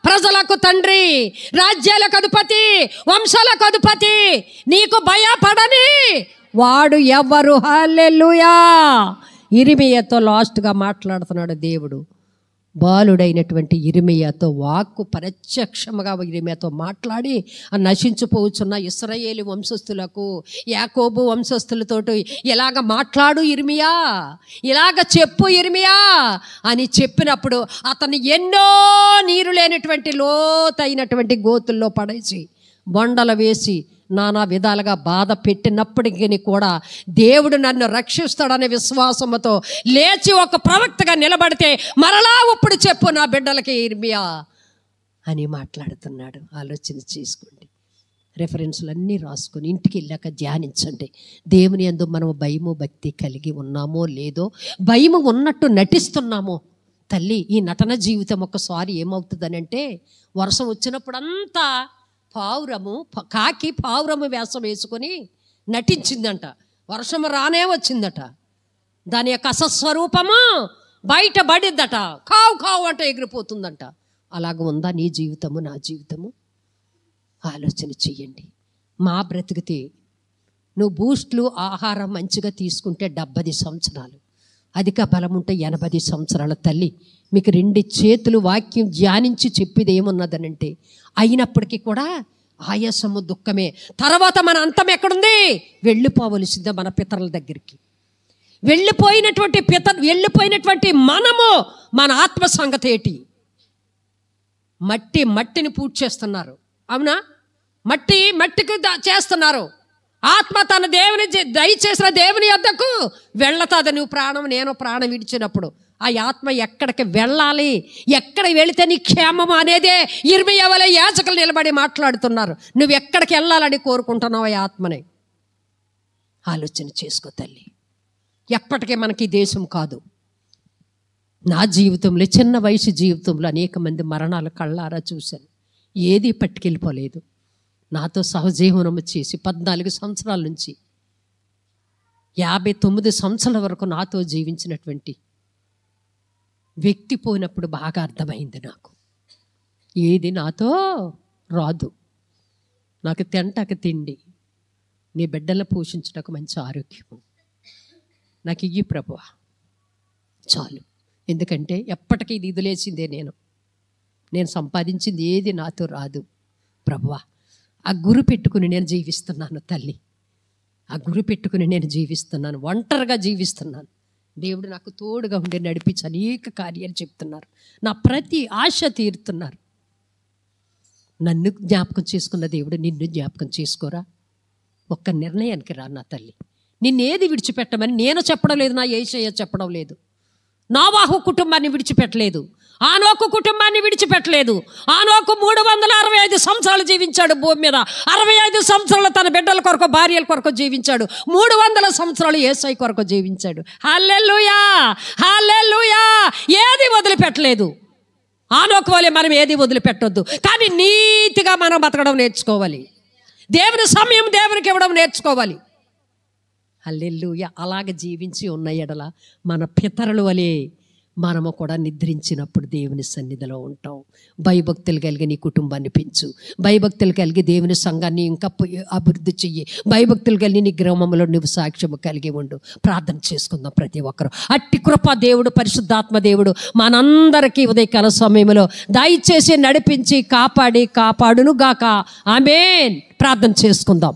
ప్రజలకు తండ్రి, రాజ్యాలకు అధిపతి, వంశాలకు అధిపతి, నీకు భయపడని వాడు ఎవరు? హల్లెలూయా. ఇర్మియాతో లాస్ట్గా మాట్లాడుతున్నాడు దేవుడు. బాలుడైనటువంటి ఇర్మీయాతో వాక్కు ప్రత్యక్షముగా ఇర్మీయాతో మాట్లాడి ఆ నశించిపోవచ్చున్న ఇశ్రాయేలు వంశస్థులకు, యాకోబు వంశస్థులతోటి ఇలాగ మాట్లాడు ఇర్మీయా, ఇలాగ చెప్పు ఇర్మీయా అని చెప్పినప్పుడు అతను ఎన్నో నీరు లేనటువంటి లోతైనటువంటి గోతుల్లో పడేసి బొండలు వేసి నానా విధాలుగా బాధ పెట్టినప్పటికీ కూడా దేవుడు నన్ను రక్షిస్తాడనే విశ్వాసంతో లేచి ఒక ప్రవక్తగా నిలబడితే మరలా ఇప్పుడు చెప్పు నా బిడ్డలకి ఇర్మీయా అని మాట్లాడుతున్నాడు. ఆలోచన చేసుకోండి, రెఫరెన్స్లు అన్నీ రాసుకొని ఇంటికి వెళ్ళాక ధ్యానించండి. దేవుని యందు మనం భయము భక్తి కలిగి ఉన్నామో లేదో, భయము ఉన్నట్టు నటిస్తున్నామో. తల్లి, ఈ నటన జీవితం ఒకసారి ఏమవుతుందని అంటే, వర్షం వచ్చినప్పుడంతా కాకి పావురము వేషం వేసుకొని నటించిందంట. వర్షం రానే వచ్చిందట. దాని యొక్క అసస్వరూపము బయటపడిద్దట. కావు కావు అంటే ఎగిరిపోతుందంట. అలాగ ఉందా నీ జీవితము, నా జీవితము? ఆలోచన చెయ్యండి. మా బ్రతికితే నువ్వు బూస్ట్లు ఆహారం మంచిగా తీసుకుంటే 70 సంవత్సరాలు, అధిక బలం ఉంటే 80 సంవత్సరాల. తల్లి, మీకు 2 చేతులు వాక్యం ధ్యానించి చెప్పేది ఏమున్నదనంటే, అయినప్పటికీ కూడా ఆయాసము దుఃఖమే. తర్వాత మన అంతం ఎక్కడుంది? వెళ్ళిపోవలసిందే మన పితరుల దగ్గరికి. వెళ్ళిపోయినటువంటి మనము, మన ఆత్మ సంగతి ఏంటి? మట్టిని పూర్తి చేస్తున్నారు, అవునా? మట్టికి చేస్తున్నారు. ఆత్మ తన దేవుని దయచేసిన దేవుని యొద్దకు వెళ్ళతాది. నువ్వు ప్రాణం, నేను ప్రాణం విడిచినప్పుడు ఆ ఆత్మ ఎక్కడికి వెళ్ళాలి, ఎక్కడ వెళితే నీ క్షేమం అనేదే ఇర్మీయా వలె యాజకులు నిలబడి మాట్లాడుతున్నారు. నువ్వు ఎక్కడికి వెళ్ళాలని కోరుకుంటున్నావు ఆ ఆత్మని? ఆలోచన చేసుకో తల్లి. ఎప్పటికీ మనకి దేశం కాదు. నా జీవితంలో, చిన్న వయసు జీవితంలో అనేక మంది మరణాలు కళ్ళారా చూశాను. ఏది పట్టుకెళ్ళిపోలేదు. నాతో సహజీవనము చేసి 14 సంవత్సరాల నుంచి 59 సంవత్సరాల వరకు నాతో జీవించినటువంటి వ్యక్తి పోయినప్పుడు బాగా అర్థమైంది నాకు. ఏది నాతో రాదు. నాకు తింటకు తిండి, నీ బిడ్డలు పోషించడానికి మంచి ఆరోగ్యము నాకు ఇయ్యి ప్రభువా, చాలు. ఎందుకంటే ఎప్పటికీ ఇది వదిలేసిందే. నేను సంపాదించింది ఏది నాతో రాదు ప్రభువా. ఆ గురి పెట్టుకుని నేను జీవిస్తున్నాను తల్లి. ఆ గురి పెట్టుకుని నేను జీవిస్తున్నాను, ఒంటరిగా జీవిస్తున్నాను. దేవుడు నాకు తోడుగా ఉండి నడిపించి అనేక కార్యాలు చెప్తున్నారు. నా ప్రతి ఆశ తీరుతున్నారు. నన్ను జ్ఞాపకం చేసుకున్న దేవుడు నిన్ను జ్ఞాపకం చేసుకోరా? ఒక్క నిర్ణయానికి రా నా తల్లి. నిన్నేది విడిచిపెట్టమని నేను చెప్పడం లేదు, నా యేషయ్య చెప్పడం లేదు. నోవాహు కుటుంబాన్ని విడిచిపెట్టలేదు, ఆనోకు కుటుంబాన్ని విడిచిపెట్టలేదు. ఆనోకు 365 సంవత్సరాలు జీవించాడు భూమి మీద. 65 సంవత్సరాలు తన బిడ్డల కొరకు, భార్యల కొరకు జీవించాడు. 300 సంవత్సరాలు యేసయ్య కొరకు జీవించాడు. హల్లెలూయా, హల్లెలూయా. ఏది వదిలిపెట్టలేదు. ఆనోకు వలె మనం ఏది వదిలిపెట్టొద్దు. కానీ నీతిగా మనం బతకడం నేర్చుకోవాలి. దేవుని సమయం దేవునికి ఇవ్వడం నేర్చుకోవాలి. హల్లెలూయా. అలాగ జీవించి ఉన్న ఎడల మన పితరుల వలె మనము కూడా నిద్రించినప్పుడు దేవుని సన్నిధిలో ఉంటాం. భయభక్తులు కలిగి నీ కుటుంబాన్ని పెంచు. భయభక్తులు కలిగి దేవుని సంఘాన్ని ఇంకా అభివృద్ధి చెయ్యి. భయభక్తులు కలిగి నీ గ్రామంలో నువ్వు సాక్ష్యము కలిగి ఉండు. ప్రార్థన చేసుకుందాం ప్రతి ఒక్కరు. అట్టి కృప దేవుడు, పరిశుద్ధాత్మ దేవుడు మనందరికీ ఉదయకాల సమయంలో దయచేసి నడిపించి కాపాడును గాక. ఆమేన్. ప్రార్థన చేసుకుందాం.